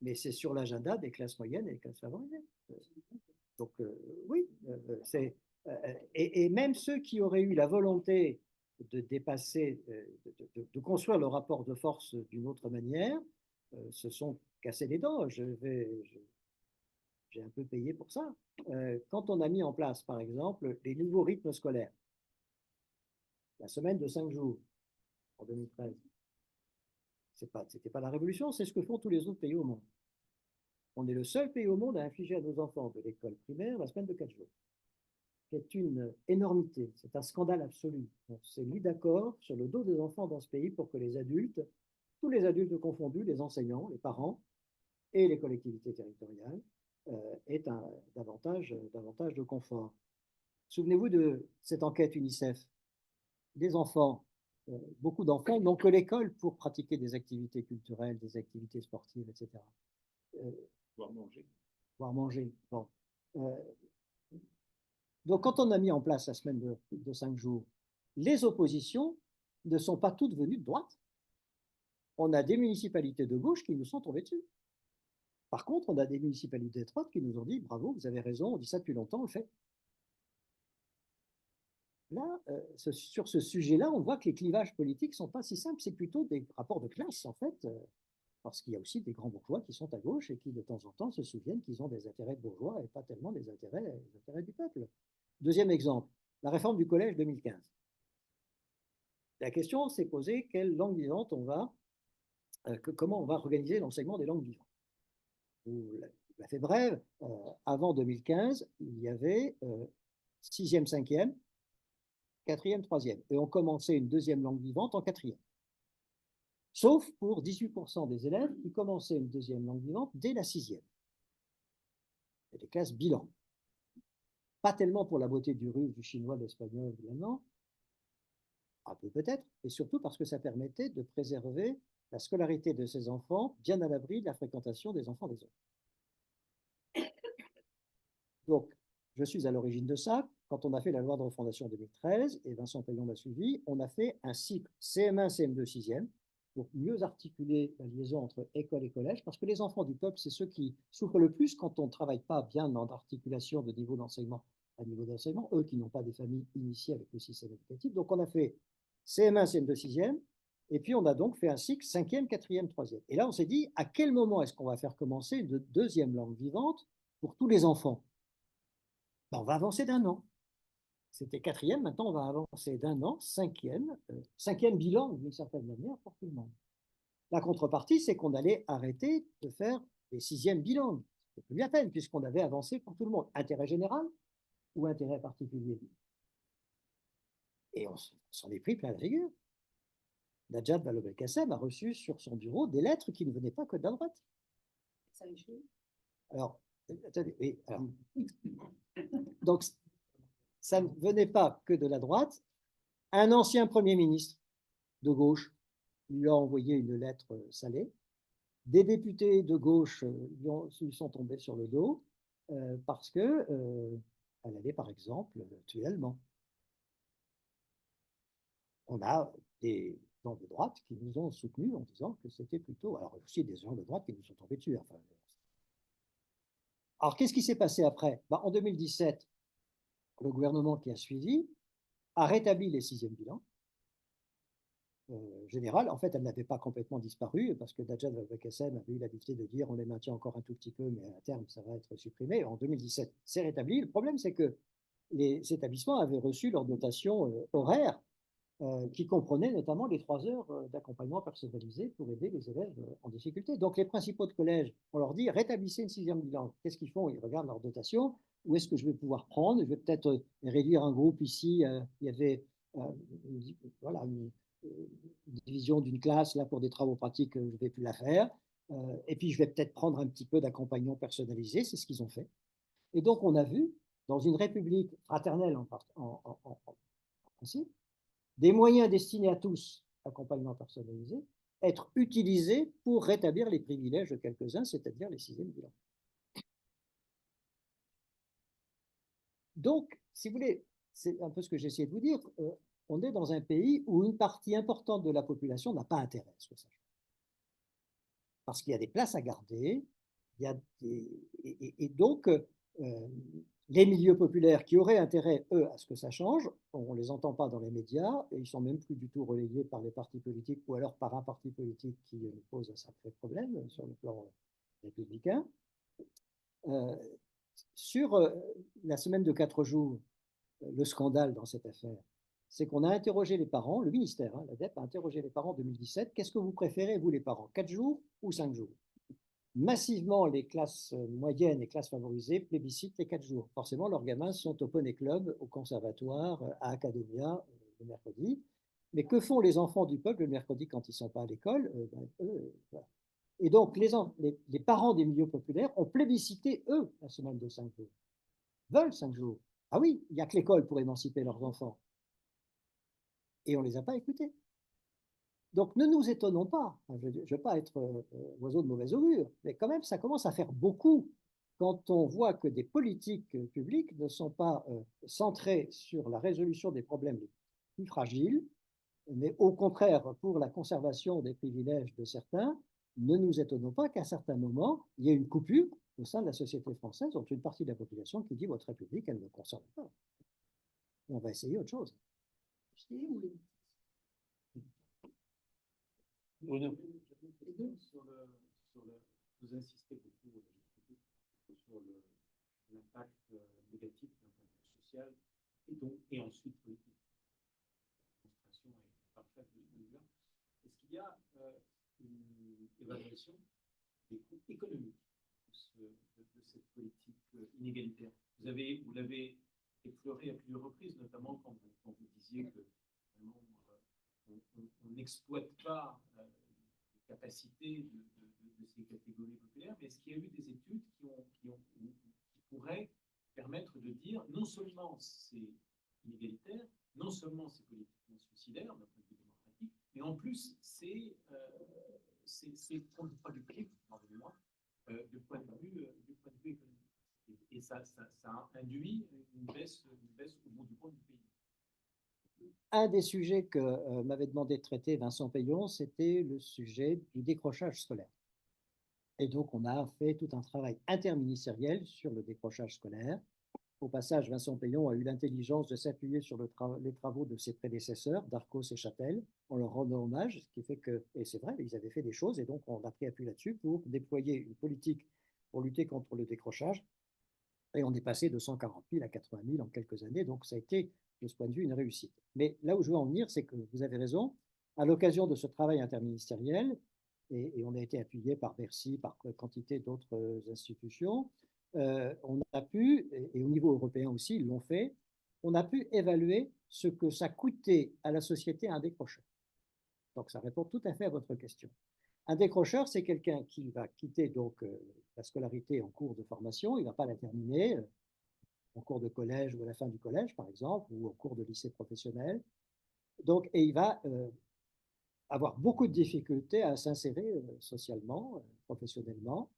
mais c'est sur l'agenda des classes moyennes et des classes favorisées. Donc oui, et même ceux qui auraient eu la volonté de dépasser, de construire le rapport de force d'une autre manière, se sont cassés les dents. J'ai un peu payé pour ça. Quand on a mis en place, par exemple, les nouveaux rythmes scolaires, la semaine de 5 jours en 2013, c'était pas la révolution, c'est ce que font tous les autres pays au monde. On est le seul pays au monde à infliger à nos enfants de l'école primaire la semaine de 4 jours. C'est une énormité, c'est un scandale absolu. On s'est mis d'accord sur le dos des enfants dans ce pays pour que les adultes, tous les adultes confondus, les enseignants, les parents et les collectivités territoriales, aient davantage de confort. Souvenez-vous de cette enquête UNICEF. Des enfants, beaucoup d'enfants n'ont que l'école pour pratiquer des activités culturelles, des activités sportives, etc. Voire manger. Voire manger. Bon. Donc, quand on a mis en place la semaine de 5 jours, les oppositions ne sont pas toutes venues de droite. On a des municipalités de gauche qui nous sont tombées dessus. Par contre, on a des municipalités de droite qui nous ont dit « Bravo, vous avez raison, on dit ça depuis longtemps, on le fait ». Là, sur ce sujet-là, on voit que les clivages politiques ne sont pas si simples, c'est plutôt des rapports de classe, en fait, parce qu'il y a aussi des grands bourgeois qui sont à gauche et qui, de temps en temps, se souviennent qu'ils ont des intérêts de bourgeois et pas tellement des intérêts du peuple. Deuxième exemple, la réforme du collège 2015. La question s'est posée, quelle langue vivante comment on va organiser l'enseignement des langues vivantes. Vous la fait brève, avant 2015, il y avait 6e, 5e, 4e, 3e. Et on commençait une deuxième langue vivante en 4e. Sauf pour 18% des élèves qui commençaient une deuxième langue vivante dès la 6e. C'est des classes bilan. Pas tellement pour la beauté du russe, du chinois, de l'espagnol, de l'allemand, un peu peut-être, et surtout parce que ça permettait de préserver la scolarité de ces enfants bien à l'abri de la fréquentation des enfants des autres. Donc, je suis à l'origine de ça. Quand on a fait la loi de refondation 2013, et Vincent Payon m'a suivi, on a fait un cycle CM1, CM2, 6e, pour mieux articuler la liaison entre école et collège, parce que les enfants du peuple, c'est ceux qui souffrent le plus quand on ne travaille pas bien dans l'articulation de niveau d'enseignement à niveau d'enseignement, eux qui n'ont pas des familles initiées avec le système éducatif. Donc on a fait CM1, CM2, 6e, et puis on a donc fait un cycle 5e, 4e, 3e. Et là on s'est dit, à quel moment est-ce qu'on va faire commencer une deuxième langue vivante pour tous les enfants? Ben, on va avancer d'un an. C'était 4e, maintenant on va avancer d'un an, 5e bilan d'une certaine manière pour tout le monde. La contrepartie, c'est qu'on allait arrêter de faire des 6e bilangues. C'est plus la peine, puisqu'on avait avancé pour tout le monde. Intérêt général ou intérêt particulier? Et on s'en est pris plein la figure. Najat Vallaud-Belkacem a reçu sur son bureau des lettres qui ne venaient pas que de la droite. Ça a échoué. Alors, attendez, oui, alors. Donc, ça ne venait pas que de la droite. Un ancien Premier ministre de gauche lui a envoyé une lettre salée. Des députés de gauche lui sont tombés sur le dos parce qu'elle allait, par exemple, tuer l'allemand. On a des gens de droite qui nous ont soutenus en disant que c'était plutôt... Alors, aussi des gens de droite qui nous sont tombés dessus. Enfin, alors, qu'est-ce qui s'est passé après? En 2017, le gouvernement qui a suivi a rétabli les 6e bilans général. En fait, elle n'avait pas complètement disparu parce que Najat Vallaud-Belkacem avait eu l'habitude de dire on les maintient encore un tout petit peu, mais à terme, ça va être supprimé. En 2017, c'est rétabli. Le problème, c'est que les établissements avaient reçu leur dotation horaire qui comprenait notamment les 3 heures d'accompagnement personnalisé pour aider les élèves en difficulté. Donc, les principaux de collège, on leur dit rétablissez une 6e bilan. Qu'est-ce qu'ils font? Ils regardent leur dotation. Où est-ce que je vais pouvoir prendre? Je vais peut-être réduire un groupe ici. Il y avait voilà, une division d'une classe là pour des travaux pratiques, je ne vais plus la faire. Et puis, je vais peut-être prendre un petit peu d'accompagnement personnalisé. C'est ce qu'ils ont fait. Et donc, on a vu, dans une république fraternelle en principe, des moyens destinés à tous, accompagnement personnalisé, être utilisés pour rétablir les privilèges de quelques-uns, c'est-à-dire les 6e bilans. Donc, si vous voulez, c'est un peu ce que j'ai essayé de vous dire, on est dans un pays où une partie importante de la population n'a pas intérêt à ce que ça change. Parce qu'il y a des places à garder, il y a et donc les milieux populaires qui auraient intérêt, eux, à ce que ça change, on ne les entend pas dans les médias, et ils ne sont même plus du tout relayés par les partis politiques ou alors par un parti politique qui pose un sacré problème sur le plan républicain. Sur la semaine de 4 jours, le scandale dans cette affaire, c'est qu'on a interrogé les parents, le ministère, l'ADEP a interrogé les parents en 2017, qu'est-ce que vous préférez, vous les parents, 4 jours ou 5 jours? Massivement, les classes moyennes et classes favorisées plébiscitent les 4 jours. Forcément, leurs gamins sont au poney club, au conservatoire, à Academia le mercredi. Mais que font les enfants du peuple le mercredi quand ils ne sont pas à l'école? Voilà. Et donc, les parents des milieux populaires ont plébiscité, eux, la semaine de 5 jours. Veulent 5 jours. Ah oui, il n'y a que l'école pour émanciper leurs enfants. Et on ne les a pas écoutés. Donc, ne nous étonnons pas. Je ne veux pas être oiseau de mauvaise augure, mais quand même, ça commence à faire beaucoup quand on voit que des politiques publiques ne sont pas centrées sur la résolution des problèmes les plus fragiles, mais au contraire pour la conservation des privilèges de certains. Ne nous étonnons pas qu'à certains moments, il y ait une coupure au sein de la société française entre une partie de la population qui dit votre République, elle ne me concerne pas. On va essayer autre chose. Bruno. Vous insistez beaucoup sur l'impact négatif d'un point de vue social et ensuite politique. La démonstration est parfaite de ce point. Est-ce qu'il y a une évaluation des coûts économiques de cette politique inégalitaire? Vous l'avez effleuré à plusieurs reprises, notamment quand vous disiez que vraiment, on n'exploite pas les capacités de ces catégories populaires, mais est-ce qu'il y a eu des études qui pourraient permettre de dire non seulement c'est inégalitaire, non seulement c'est politiquement suicidaire d'un point de vue démocratique, mais en plus c'est contre-productif, pardonnez-moi, du point de vue économique. Et ça induit une baisse au bout du compte du pays. Un des sujets que m'avait demandé de traiter Vincent Payon, c'était le sujet du décrochage scolaire. Et donc, on a fait tout un travail interministériel sur le décrochage scolaire. Au passage, Vincent Payon a eu l'intelligence de s'appuyer sur les travaux de ses prédécesseurs, Darcos et Châtel, en leur rendant hommage, ce qui fait que, et c'est vrai, ils avaient fait des choses, et donc on a pris appui là-dessus pour déployer une politique pour lutter contre le décrochage. Et on est passé de 140 000 à 80 000 en quelques années, donc ça a été, de ce point de vue, une réussite. Mais là où je veux en venir, c'est que vous avez raison, à l'occasion de ce travail interministériel, et on a été appuyé par Bercy, par quantité d'autres institutions. On a pu, et au niveau européen aussi, ils l'ont fait, on a pu évaluer ce que ça coûtait à la société un décrocheur. Donc ça répond tout à fait à votre question. Un décrocheur, c'est quelqu'un qui va quitter donc la scolarité en cours de formation, il ne va pas la terminer en cours de collège ou à la fin du collège, par exemple, ou en cours de lycée professionnel. Donc, et il va avoir beaucoup de difficultés à s'insérer socialement, professionnellement.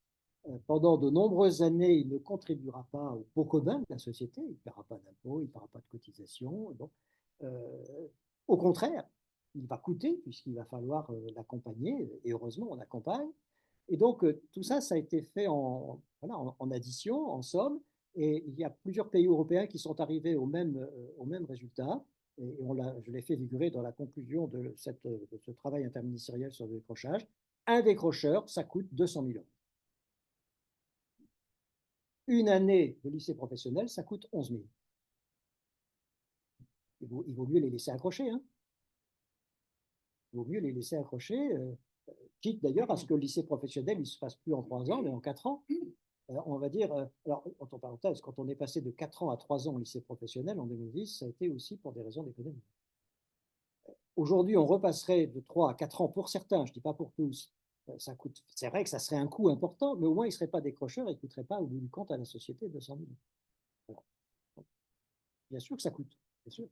Pendant de nombreuses années, il ne contribuera pas au pot commun de la société, il ne paiera pas d'impôts, il ne paiera pas de cotisations. Bon. Au contraire, il va coûter puisqu'il va falloir l'accompagner, et heureusement on accompagne. Et donc tout ça, ça a été fait voilà, en addition, en somme, et il y a plusieurs pays européens qui sont arrivés au même résultat, et je l'ai fait figurer dans la conclusion de ce travail interministériel sur le décrochage. Un décrocheur, ça coûte 200 000 euros. Une année de lycée professionnel, ça coûte 11 000. Il vaut mieux les laisser accrocher. Hein. Il vaut mieux les laisser accrocher, quitte d'ailleurs à ce que le lycée professionnel ne se fasse plus en 3 ans, mais en 4 ans. On va dire, alors, entre parenthèses, quand on est passé de 4 ans à 3 ans au lycée professionnel en 2010, ça a été aussi pour des raisons d'économie. Aujourd'hui, on repasserait de 3 à 4 ans pour certains, je ne dis pas pour tous. Ça coûte, c'est vrai que ça serait un coût important, mais au moins, il ne serait pas décrocheur, il ne coûterait pas au bout du compte à la société 200 000. Alors, bien sûr que ça coûte, bien sûr.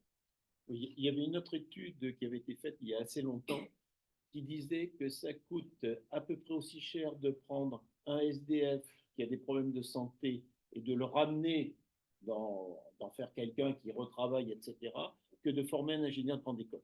Il y avait une autre étude qui avait été faite il y a assez longtemps qui disait que ça coûte à peu près aussi cher de prendre un SDF qui a des problèmes de santé et de le ramener d'en faire quelqu'un qui retravaille, etc., que de former un ingénieur de grande école.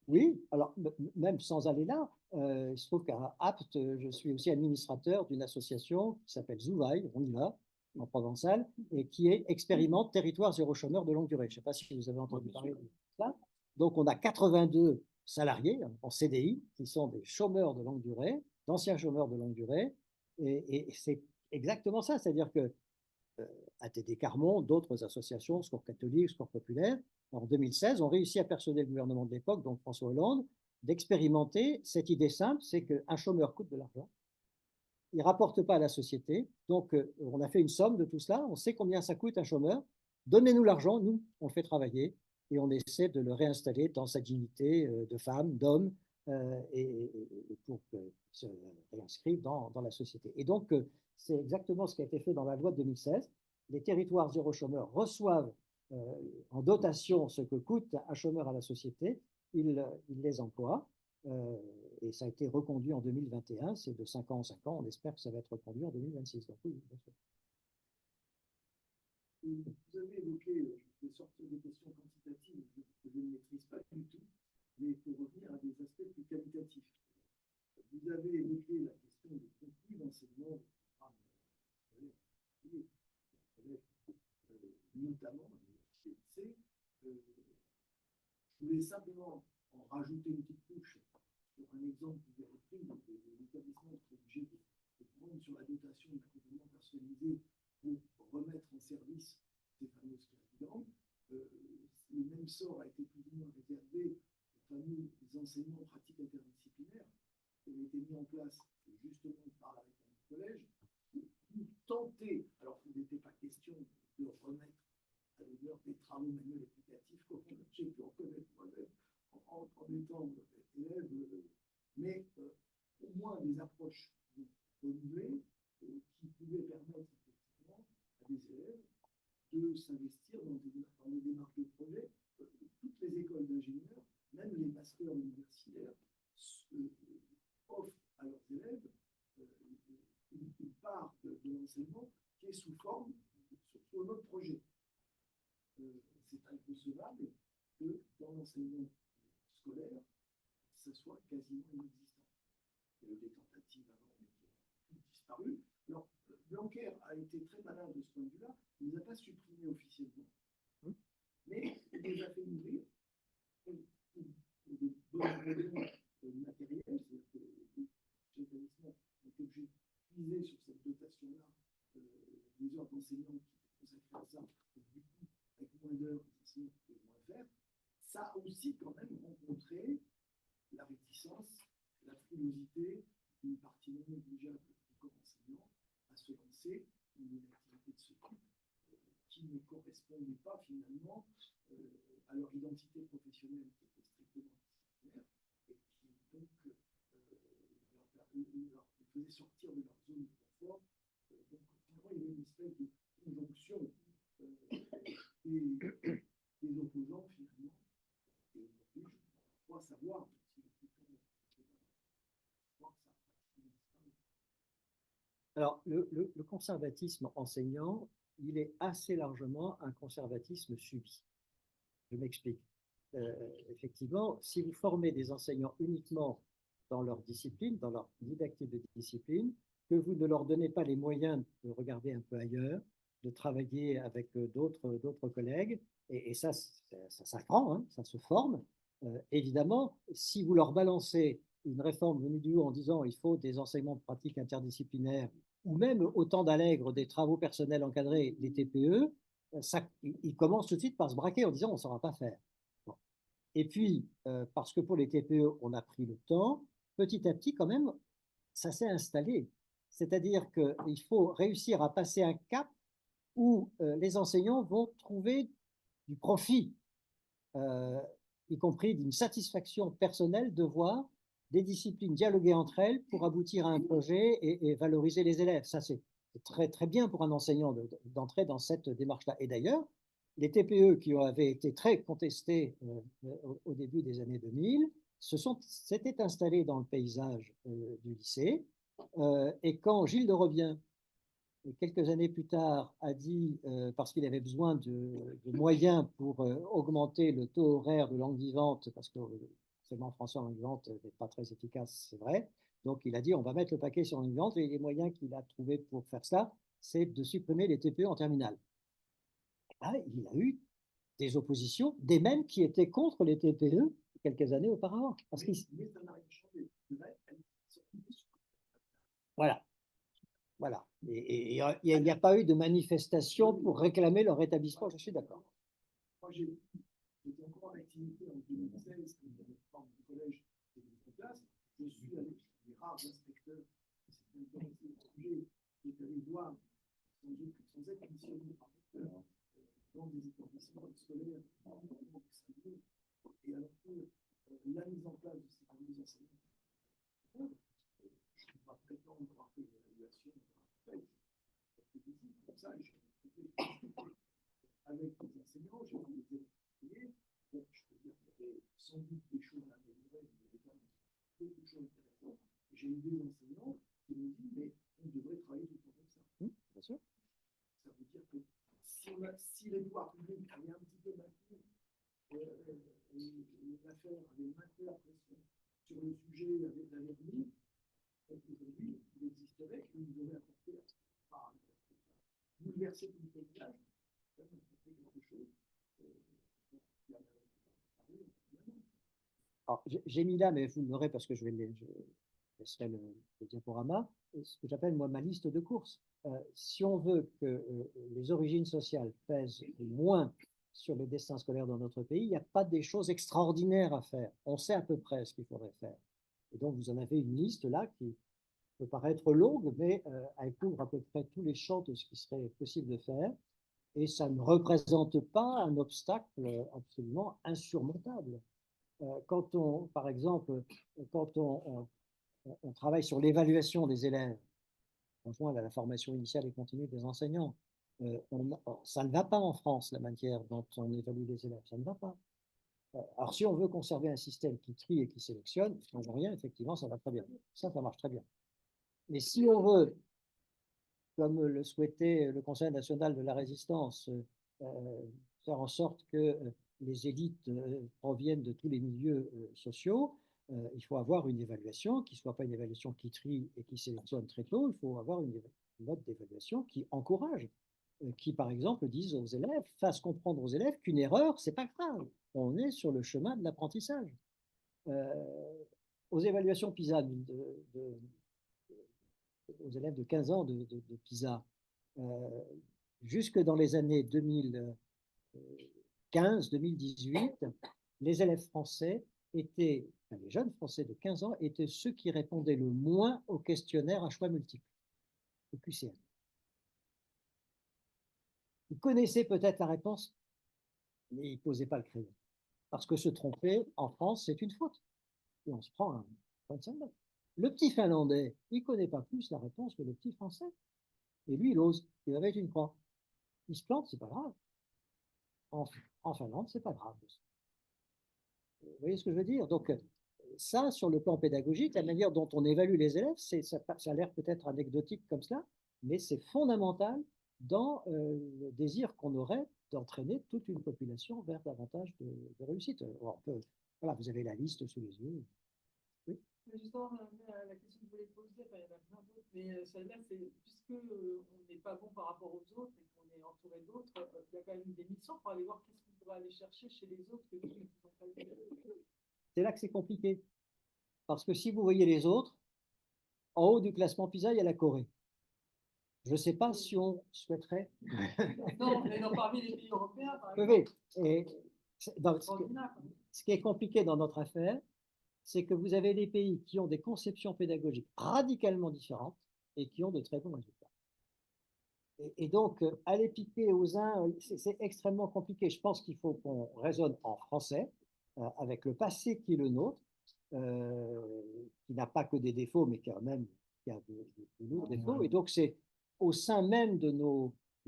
Oui, alors même sans aller là, il se trouve qu'à Apt, je suis aussi administrateur d'une association qui s'appelle Zouvaille, on y va, en provençal, et qui est expérimente territoire zéro chômeur de longue durée. Je ne sais pas si vous avez entendu parler de ça. Donc on a 82 salariés en CDI qui sont des chômeurs de longue durée, d'anciens chômeurs de longue durée, et c'est exactement ça, c'est-à-dire que ATD Carmont, d'autres associations, Secours catholique, Secours populaire, en 2016, ont réussi à persuader le gouvernement de l'époque, donc François Hollande, d'expérimenter cette idée simple, c'est qu'un chômeur coûte de l'argent, il ne rapporte pas à la société, donc on a fait une somme de tout cela, on sait combien ça coûte un chômeur, donnez-nous l'argent, nous, on le fait travailler, et on essaie de le réinstaller dans sa dignité de femme, d'homme, et pour qu'il se réinscrive dans la société. Et donc, c'est exactement ce qui a été fait dans la loi de 2016. Les territoires zéro chômeur reçoivent en dotation ce que coûte un chômeur à la société, ils les emploient, et ça a été reconduit en 2021, c'est de 5 ans en 5 ans, on espère que ça va être reconduit en 2026. Donc, oui, bien sûr. Vous avez évoqué des sortes de questions quantitatives que je ne maîtrise pas du tout, mais pour revenir à des aspects plus qualitatifs. Vous avez évoqué la question du contenu d'enseignement, notamment le lycée. Je voulais simplement en rajouter une petite couche sur un exemple que vous avez pris, l'établissement qui est obligé de prendre sur la dotation de l'accompagnement personnalisé pour remettre en service ces fameuses classes blanches. Le même sort a été plus ou moins réservé aux fameux enseignements pratiques interdisciplinaires qui ont été mis en place justement par la réforme du collège pour tenter, alors qu'il n'était pas question de remettre à l'honneur des travaux manuels éducatifs comme j'ai pu en connaître moi-même en étant élève, mais au moins des approches renouvelées qui pouvaient permettre effectivement à des élèves de s'investir dans des démarches de projet. Toutes les écoles d'ingénieurs, même les masters universitaires, offrent à leurs élèves une part de l'enseignement qui est sous forme sur notre projet. C'est inconcevable que dans l'enseignement scolaire, ça soit quasiment inexistant. Il y a eu des tentatives avant, mais qui ont disparu. Alors, Blanquer a été très malin de ce point de vue-là. Il ne les a pas supprimés officiellement, mais il les a fait ouvrir de bonnes raisons matérielles. C'est-à-dire que les établissements ont été obligés de puiser sur cette dotation-là des heures d'enseignants qui étaient consacrées à ça. Et du coup, avec moins d'heures, les enseignants pouvaient moins faire. Ça a aussi quand même rencontré la réticence, frilosité d'une partie non négligeable du corps enseignant à se lancer dans une activité de ce type qui ne correspondait pas finalement à leur identité professionnelle qui était strictement disciplinaire et qui donc leur faisait sortir de leur zone de confort. Donc finalement, il y avait une espèce de conjonction des opposants finalement. Et aujourd'hui, je crois savoir si Alors, le conservatisme enseignant, il est assez largement un conservatisme subi. Je m'explique. Effectivement, si vous formez des enseignants uniquement dans leur discipline, dans leur didactique de discipline, que vous ne leur donnez pas les moyens de regarder un peu ailleurs, de travailler avec d'autres collègues, et ça s'apprend, hein, ça se forme. Évidemment, si vous leur balancez une réforme venue du haut en disant il faut des enseignements de pratique interdisciplinaires, ou même autant d'allègre des travaux personnels encadrés, les TPE, ils commencent tout de suite par se braquer en disant on ne saura pas faire. Bon. Et puis, parce que pour les TPE, on a pris le temps, petit à petit quand même, ça s'est installé. C'est-à-dire qu'il faut réussir à passer un cap où les enseignants vont trouver du profit, y compris d'une satisfaction personnelle de voir des disciplines dialoguer entre elles pour aboutir à un projet et valoriser les élèves. Ça, c'est très, très bien pour un enseignant d'entrer dans cette démarche-là. Et d'ailleurs, les TPE qui avaient été très contestés au début des années 2000 s'étaient installés dans le paysage du lycée. Et quand Gilles de Robien, quelques années plus tard, a dit, parce qu'il avait besoin de moyens pour augmenter le taux horaire de langue vivante, parce que seulement français en langue vivante n'est pas très efficace, c'est vrai. Donc il a dit, on va mettre le paquet sur langue vivante, et les moyens qu'il a trouvés pour faire ça, c'est de supprimer les TPE en terminale. Ah, il a eu des oppositions, des mêmes qui étaient contre les TPE quelques années auparavant. Parce mais ça n'a rien changé. Voilà. Voilà. Et il n'y a pas eu de manifestation pour réclamer leur rétablissement, je suis d'accord. Moi, j'étais encore en activité en 2016, quand j'avais forme du collège et de classe. Je suis avec les rares inspecteurs qui s'étaient intéressés au sujet, qui étaient allés voir, sans être missionnés par dans des établissements scolaires, et alors que la mise en place de ces fameux enseignements, je ne peux pas prétendre avoir fait une évaluation comme ça, avec les enseignants, j'ai vu les élèves. Donc, je peux dire qu'il y avait sans doute des choses à améliorer, mais il y avait quand même beaucoup de choses intéressantes. J'ai eu des enseignants qui m'ont dit, mais on devrait travailler tout le temps comme ça. Bien sûr. Ça veut dire que si les pouvoirs publics avaient un petit peu maintenu l'affaire, avaient maintenu la pression sur le sujet avec la vernis, aujourd'hui, il existerait qu'il nous aurait apporté bouleverser tout le paysage, quelque chose. Alors, j'ai mis là, mais vous l'aurez parce que je laisserai le diaporama, ce que j'appelle moi ma liste de courses. Si on veut que les origines sociales pèsent moins sur le destin scolaire dans notre pays, il n'y a pas des choses extraordinaires à faire. On sait à peu près ce qu'il faudrait faire. Et donc, vous en avez une liste là qui peut paraître longue, mais elle couvre à peu près tous les champs de ce qui serait possible de faire. Et ça ne représente pas un obstacle absolument insurmontable. Quand on, par exemple, quand on travaille sur l'évaluation des élèves, conjoint à la formation initiale et continue des enseignants, ça ne va pas en France, la manière dont on évalue les élèves, ça ne va pas. Alors, si on veut conserver un système qui trie et qui sélectionne, si on ne veut rien, effectivement, ça va très bien. Ça marche très bien. Mais si on veut, comme le souhaitait le Conseil national de la résistance, faire en sorte que les élites proviennent de tous les milieux sociaux, il faut avoir une évaluation qui ne soit pas une évaluation qui trie et qui sélectionne très tôt, il faut avoir une note d'évaluation qui encourage, qui par exemple dise aux élèves, fasse comprendre aux élèves qu'une erreur, c'est pas grave, on est sur le chemin de l'apprentissage. Aux évaluations PISA aux élèves de 15 ans de PISA, jusque dans les années 2015-2018, les élèves français étaient, enfin, les jeunes Français de 15 ans étaient ceux qui répondaient le moins au questionnaire à choix multiples, au QCM. Ils connaissaient peut-être la réponse, mais ils ne posaient pas le crayon. Parce que se tromper en France, c'est une faute. Et on se prend un 25 mètres. Le petit Finlandais, il ne connaît pas plus la réponse que le petit Français. Et lui, il ose. Il avait une croix. Il se plante, c'est pas grave. En Finlande, c'est pas grave. Vous voyez ce que je veux dire? Donc, ça, sur le plan pédagogique, la manière dont on évalue les élèves, ça a l'air peut-être anecdotique comme cela, mais c'est fondamental dans le désir qu'on aurait d'entraîner toute une population vers davantage de réussite. Alors, voilà, vous avez la liste sous les yeux. Oui. Justement, la question que je voulais poser, enfin, il y en a plein d'autres, mais celle-là, c'est puisque on n'est pas bon par rapport aux autres et qu'on est entouré d'autres, il y a quand même des missions pour aller voir qu'est-ce qu'on pourrait aller chercher chez les autres que nous ne pouvons pas aller. C'est là que c'est compliqué. Parce que si vous voyez les autres, en haut du classement PISA, il y a la Corée. Je ne sais pas si on souhaiterait. Non, mais non, parmi les pays européens, par exemple. Oui, et ce qui est compliqué dans notre affaire, c'est que vous avez des pays qui ont des conceptions pédagogiques radicalement différentes et qui ont de très bons résultats. Et donc, aller piquer aux uns, c'est extrêmement compliqué. Je pense qu'il faut qu'on raisonne en français, avec le passé qui est le nôtre, qui n'a pas que des défauts, mais quand même qui a de lourds défauts. Et donc, c'est au sein même de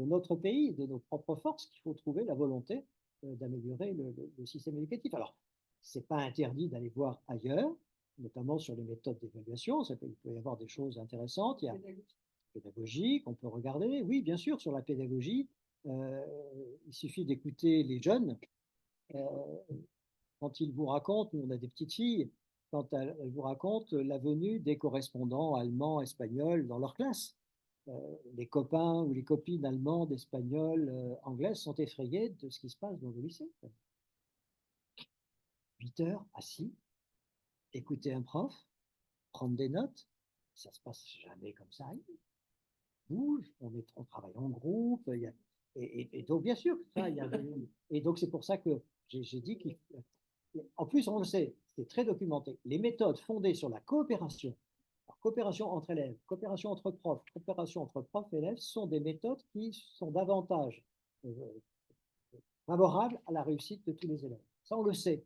notre pays, de nos propres forces, qu'il faut trouver la volonté d'améliorer le système éducatif. Alors, ce n'est pas interdit d'aller voir ailleurs, notamment sur les méthodes d'évaluation. Il peut y avoir des choses intéressantes. Il y a pédagogique, on peut regarder. Oui, bien sûr, sur la pédagogie, il suffit d'écouter les jeunes. Quand ils vous racontent, nous on a des petites filles, quand elles vous racontent la venue des correspondants allemands, espagnols dans leur classe. Les copains ou les copines allemandes, espagnoles, anglaises sont effrayés de ce qui se passe dans le lycée. 8 heures assis, écouter un prof, prendre des notes, ça se passe jamais comme ça. Bouge, on travaille en groupe, et donc bien sûr, ça, et donc c'est pour ça que j'ai dit qu'en plus on le sait, c'est très documenté, les méthodes fondées sur la coopération, coopération entre élèves, coopération entre profs, coopération entre profs et élèves sont des méthodes qui sont davantage favorables à la réussite de tous les élèves. Ça, on le sait.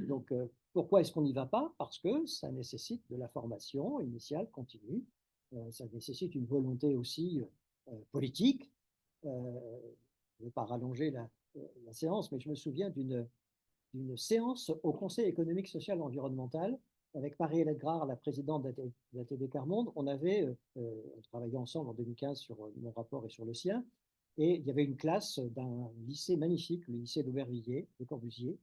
Donc, pourquoi est-ce qu'on n'y va pas? Parce que ça nécessite de la formation initiale, continue. Ça nécessite une volonté aussi politique. Je ne vais pas rallonger la séance, mais je me souviens d'une séance au Conseil économique, social et environnemental avec Marie-Hélène Grard, la présidente de la TD Carmonde. On travaillait ensemble en 2015 sur mon rapport et sur le sien. Et il y avait une classe d'un lycée magnifique, le lycée d'Aubervilliers, de Corbusier,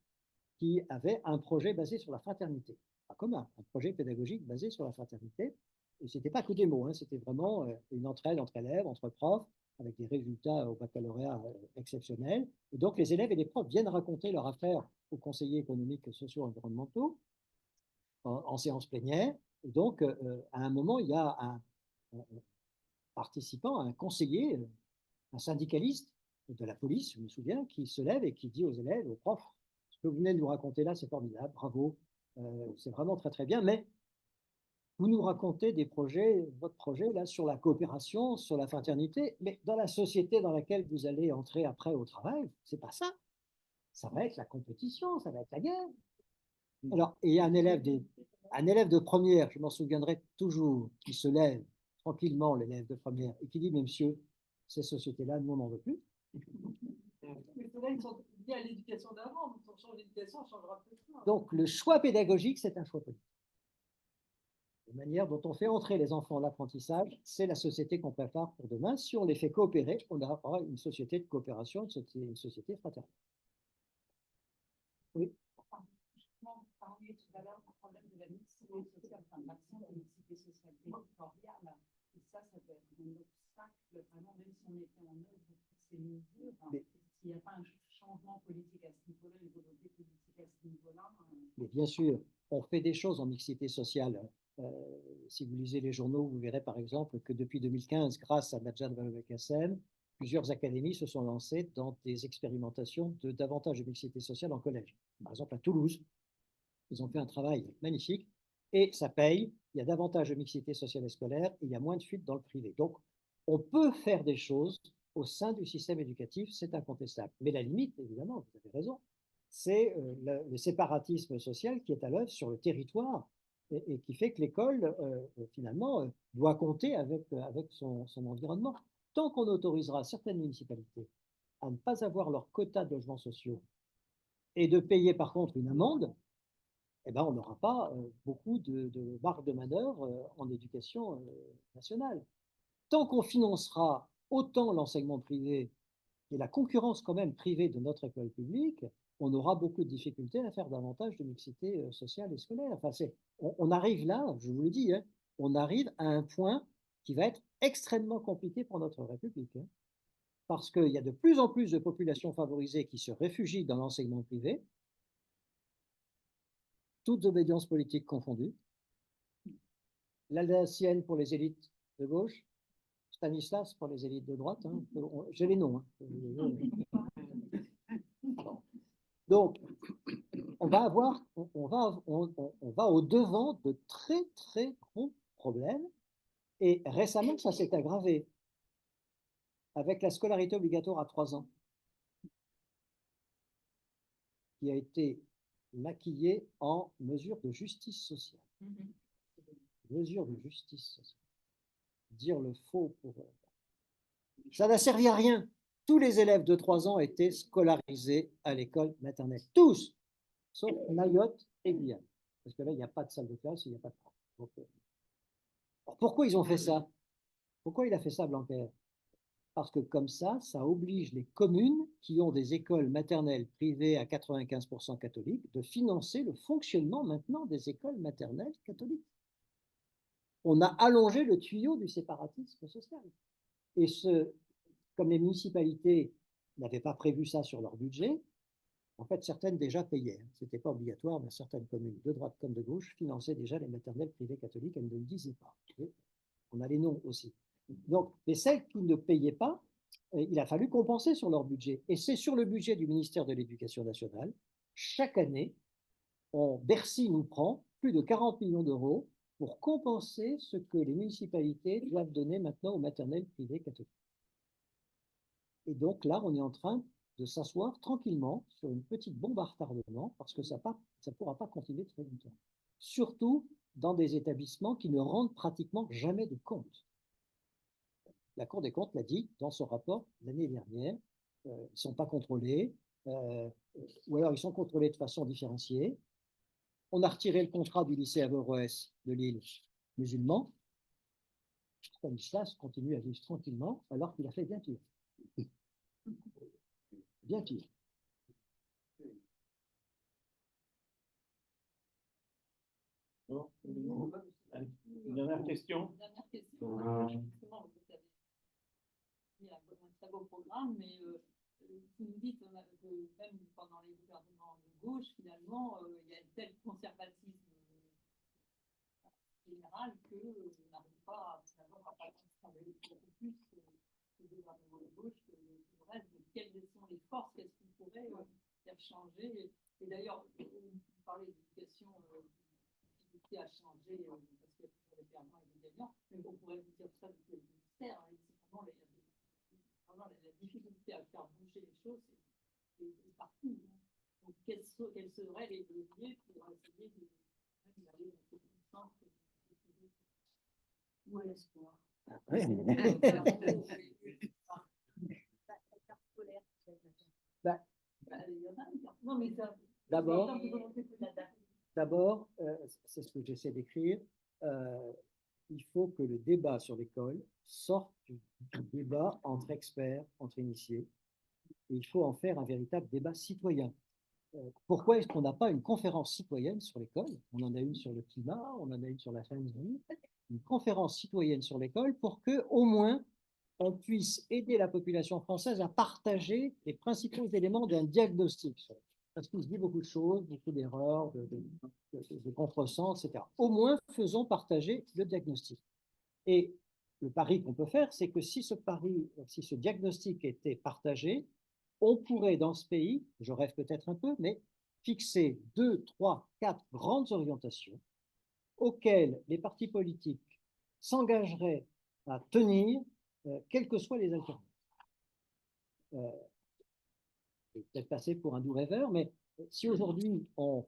qui avait un projet basé sur la fraternité. Pas commun, un projet pédagogique basé sur la fraternité. Et ce n'était pas que des mots, hein, c'était vraiment une entraide entre élèves, entre profs, avec des résultats au baccalauréat exceptionnels. Et donc, les élèves et les profs viennent raconter leur affaire aux conseillers économiques, sociaux et environnementaux en séance plénière. Et donc, à un moment, il y a un participant, un conseiller, un syndicaliste de la police, je me souviens, qui se lève et qui dit aux élèves, aux profs, ce que vous venez de nous raconter là, c'est formidable, bravo, c'est vraiment très très bien, mais vous nous racontez votre projet là sur la coopération, sur la fraternité, mais dans la société dans laquelle vous allez entrer après au travail, c'est pas ça. Ça va être la compétition, ça va être la guerre. Alors, et il y a un élève de première, je m'en souviendrai toujours, qui se lève tranquillement, l'élève de première, et qui dit, mais monsieur, ces sociétés-là, nous, on n'en veut plus. Mais ceux-là, ils sont liés à l'éducation d'avant, donc si on change l'éducation, on changera plus rien. Donc, le choix pédagogique, c'est un choix politique. La manière dont on fait entrer les enfants en apprentissage, c'est la société qu'on prépare pour demain. Si on les fait coopérer, on aura une société de coopération, une société fraternelle. Oui. Vous parliez tout à l'heure du problème de la mixité sociale, enfin, l'accent de la mixité sociale territoriale. Et ça peut être un obstacle, vraiment, même si on mettait en œuvre toutes ces mesures. S'il n'y a pas un changement politique à ce niveau-là, une volonté politique à ce niveau-là. Mais bien sûr, on fait des choses en mixité sociale. Si vous lisez les journaux, vous verrez par exemple que depuis 2015, grâce à Nadjan Vallaud-Belkacem, plusieurs académies se sont lancées dans des expérimentations de davantage de mixité sociale en collège. Par exemple, à Toulouse, Ils ont fait un travail magnifique et ça paye. Il y a davantage de mixité sociale et scolaire et il y a moins de fuites dans le privé. Donc, on peut faire des choses au sein du système éducatif, c'est incontestable. Mais la limite, évidemment, vous avez raison, c'est le séparatisme social qui est à l'œuvre sur le territoire et qui fait que l'école, finalement, doit compter avec son environnement. Tant qu'on autorisera certaines municipalités à ne pas avoir leur quota de logements sociaux et de payer par contre une amende, eh ben, on n'aura pas beaucoup de marge de manœuvre en éducation nationale. Tant qu'on financera autant l'enseignement privé et la concurrence quand même privée de notre école publique, on aura beaucoup de difficultés à faire davantage de mixité sociale et scolaire. Enfin, on arrive là, je vous le dis, hein, on arrive à un point qui va être extrêmement compliqué pour notre République. Hein, parce qu'il y a de plus en plus de populations favorisées qui se réfugient dans l'enseignement privé, toutes obédiences politiques confondues. L'Alsacienne pour les élites de gauche, Stanislas pour les élites de droite. Hein. J'ai les noms. Hein. Donc, on va au-devant de très, très gros problèmes. Et récemment, ça s'est aggravé avec la scolarité obligatoire à 3 ans, qui a été maquillée en mesure de justice sociale. Mesure de justice sociale. Dire le faux pour... Ça n'a servi à rien. Tous les élèves de 3 ans étaient scolarisés à l'école maternelle. Tous, sauf Mayotte et Guyane. Parce que là, il n'y a pas de salle de classe, il n'y a pas de prof. Donc, alors pourquoi ils ont fait ça? Pourquoi il a fait ça, Blanquer? Parce que comme ça oblige les communes qui ont des écoles maternelles privées à 95% catholiques de financer le fonctionnement maintenant des écoles maternelles catholiques. On a allongé le tuyau du séparatisme social. Et comme les municipalités n'avaient pas prévu ça sur leur budget, en fait, certaines déjà payaient. Ce n'était pas obligatoire, mais certaines communes, de droite comme de gauche, finançaient déjà les maternelles privées catholiques. Elles ne le disaient pas. Et on a les noms aussi. Donc, mais celles qui ne payaient pas, il a fallu compenser sur leur budget. Et c'est sur le budget du ministère de l'Éducation nationale. Chaque année, Bercy nous prend plus de 40 millions d'euros pour compenser ce que les municipalités doivent donner maintenant aux maternelles privées catholiques. Et donc là, on est en train de s'asseoir tranquillement sur une petite bombe à retardement parce que ça ne pourra pas continuer très longtemps. Surtout dans des établissements qui ne rendent pratiquement jamais de comptes. La Cour des comptes l'a dit dans son rapport l'année dernière, ils ne sont pas contrôlés, ou alors ils sont contrôlés de façon différenciée. On a retiré le contrat du lycée Averroès de Lille musulman. Stanislas continue à vivre tranquillement alors qu'il a fait bien pire. Bien pire. Bon, une dernière question. Dernière question. Justement, vous avez mis un très beau programme, mais vous nous dites que même pendant les gouvernements de gauche, finalement, il y a un tel conservatisme général qu'on n'arrive pas à travailler beaucoup plus que les gouvernements de gauche que le reste. Donc, quelles sont les forces? Qu'est-ce qu'on pourrait faire changer? Et d'ailleurs, vous parlez d'éducation qui a changé parce qu'il y a toujours des perdants et des gagnants, mais on pourrait vous dire ça du ministère. Hein, c'est vraiment la difficulté à faire bouger les choses, c'est partout. Hein. Donc, quels seraient les leviers pour essayer d'aller dans ce sens? Ou à l'espoir. D'abord, c'est ce que j'essaie d'écrire, il faut que le débat sur l'école sorte du débat entre experts, entre initiés, et il faut en faire un véritable débat citoyen. Pourquoi est-ce qu'on n'a pas une conférence citoyenne sur l'école? On en a une sur le climat, on en a une sur la fin de vie, une conférence citoyenne sur l'école pour que, au moins, on puisse aider la population française à partager les principaux éléments d'un diagnostic. Parce qu'il se dit beaucoup de choses, beaucoup d'erreurs, de contresens, etc. Au moins, faisons partager le diagnostic. Et le pari qu'on peut faire, c'est que si ce diagnostic était partagé, on pourrait dans ce pays, je rêve peut-être un peu, mais fixer 2, 3, 4 grandes orientations auxquelles les partis politiques s'engageraient à tenir, quelles que soient les alternatives. Je vais peut-être passer pour un doux rêveur, mais si aujourd'hui on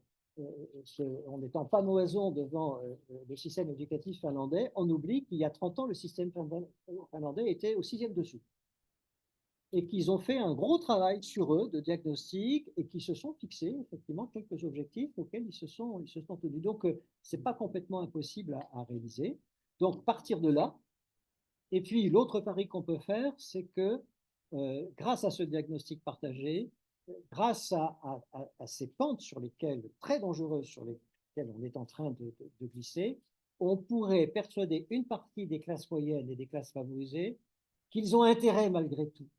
est en panoison devant le système éducatif finlandais, on oublie qu'il y a 30 ans, le système finlandais était au 6e dessous. Et qu'ils ont fait un gros travail sur eux de diagnostic et qui se sont fixés effectivement quelques objectifs auxquels ils se sont tenus. Donc, ce n'est pas complètement impossible à réaliser. Donc, partir de là. Et puis, l'autre pari qu'on peut faire, c'est que grâce à ce diagnostic partagé, grâce à ces pentes très dangereuses sur lesquelles on est en train de glisser, on pourrait persuader une partie des classes moyennes et des classes favorisées qu'ils ont intérêt malgré tout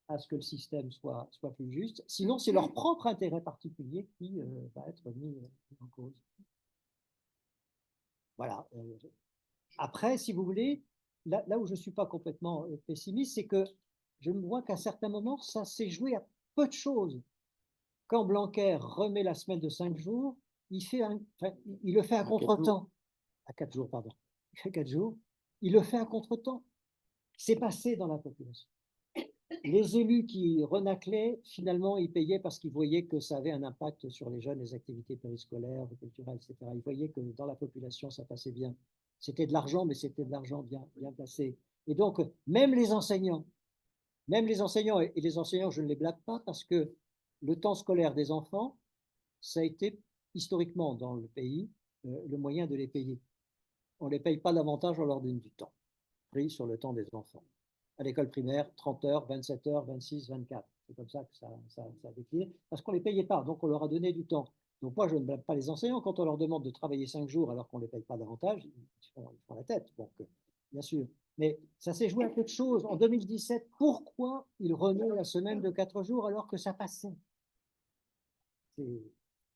à ce que le système soit plus juste. Sinon, c'est leur propre intérêt particulier qui va être mis en cause. Voilà. Après, si vous voulez, là où je ne suis pas complètement pessimiste, c'est que je me vois qu'à certains moments, ça s'est joué à peu de choses. Quand Blanquer remet la semaine de 5 jours, il le fait à contre-temps. À 4 jours, pardon. Il fait 4 jours. Il le fait à contre-temps. C'est passé dans la population. Les élus qui renaclaient, finalement, ils payaient parce qu'ils voyaient que ça avait un impact sur les jeunes, les activités périscolaires, culturelles, etc. Ils voyaient que dans la population, ça passait bien. C'était de l'argent, mais c'était de l'argent bien placé. Et donc, même les enseignants, et les enseignants, je ne les blague pas parce que le temps scolaire des enfants, ça a été historiquement dans le pays le moyen de les payer. On ne les paye pas davantage, on leur donne du temps, pris sur le temps des enfants. À l'école primaire, 30 heures, 27 heures, 26, 24. C'est comme ça que ça a décliné, parce qu'on ne les payait pas, donc on leur a donné du temps. Donc moi, je ne blâme pas les enseignants. Quand on leur demande de travailler 5 jours alors qu'on ne les paye pas davantage, ils font la tête, donc, bien sûr. Mais ça s'est joué à peu de choses. En 2017, pourquoi ils remet la semaine de 4 jours alors que ça passait?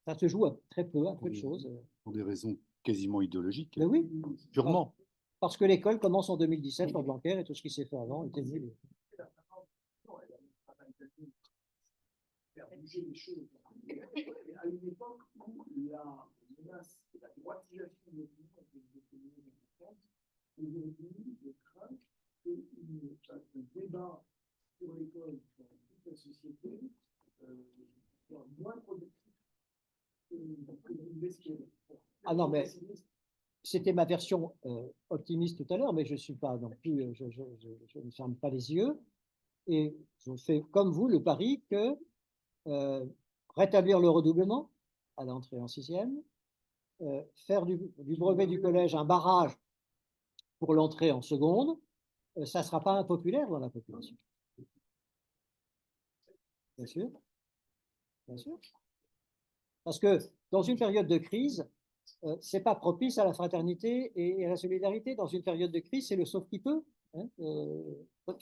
Ça se joue à très peu de choses. Pour des raisons quasiment idéologiques. Mais oui. Purement. Parce que l'école commence en 2017 pour Blanquer et tout ce qui s'est fait avant était nul. Faire bouger les choses. À une époque où la menace et la droitisation de l'opinion était importante, aujourd'hui, je crains qu'un débat sur l'école, sur toute la société, soit moins productif que vous l'espérez. Ah non, mais c'était ma version optimiste tout à l'heure, mais je ne suis pas non plus, je ne ferme pas les yeux. Et je fais comme vous le pari que rétablir le redoublement à l'entrée en 6e, faire du brevet du collège un barrage pour l'entrée en seconde, ça ne sera pas impopulaire dans la population. Bien sûr. Bien sûr. Parce que dans une période de crise, ce n'est pas propice à la fraternité et à la solidarité. Dans une période de crise, c'est le sauf qui peut. Hein,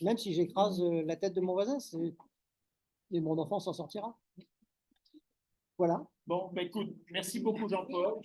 même si j'écrase la tête de mon voisin, et mon enfant s'en sortira. Voilà. Bon, écoute, merci beaucoup Jean-Paul.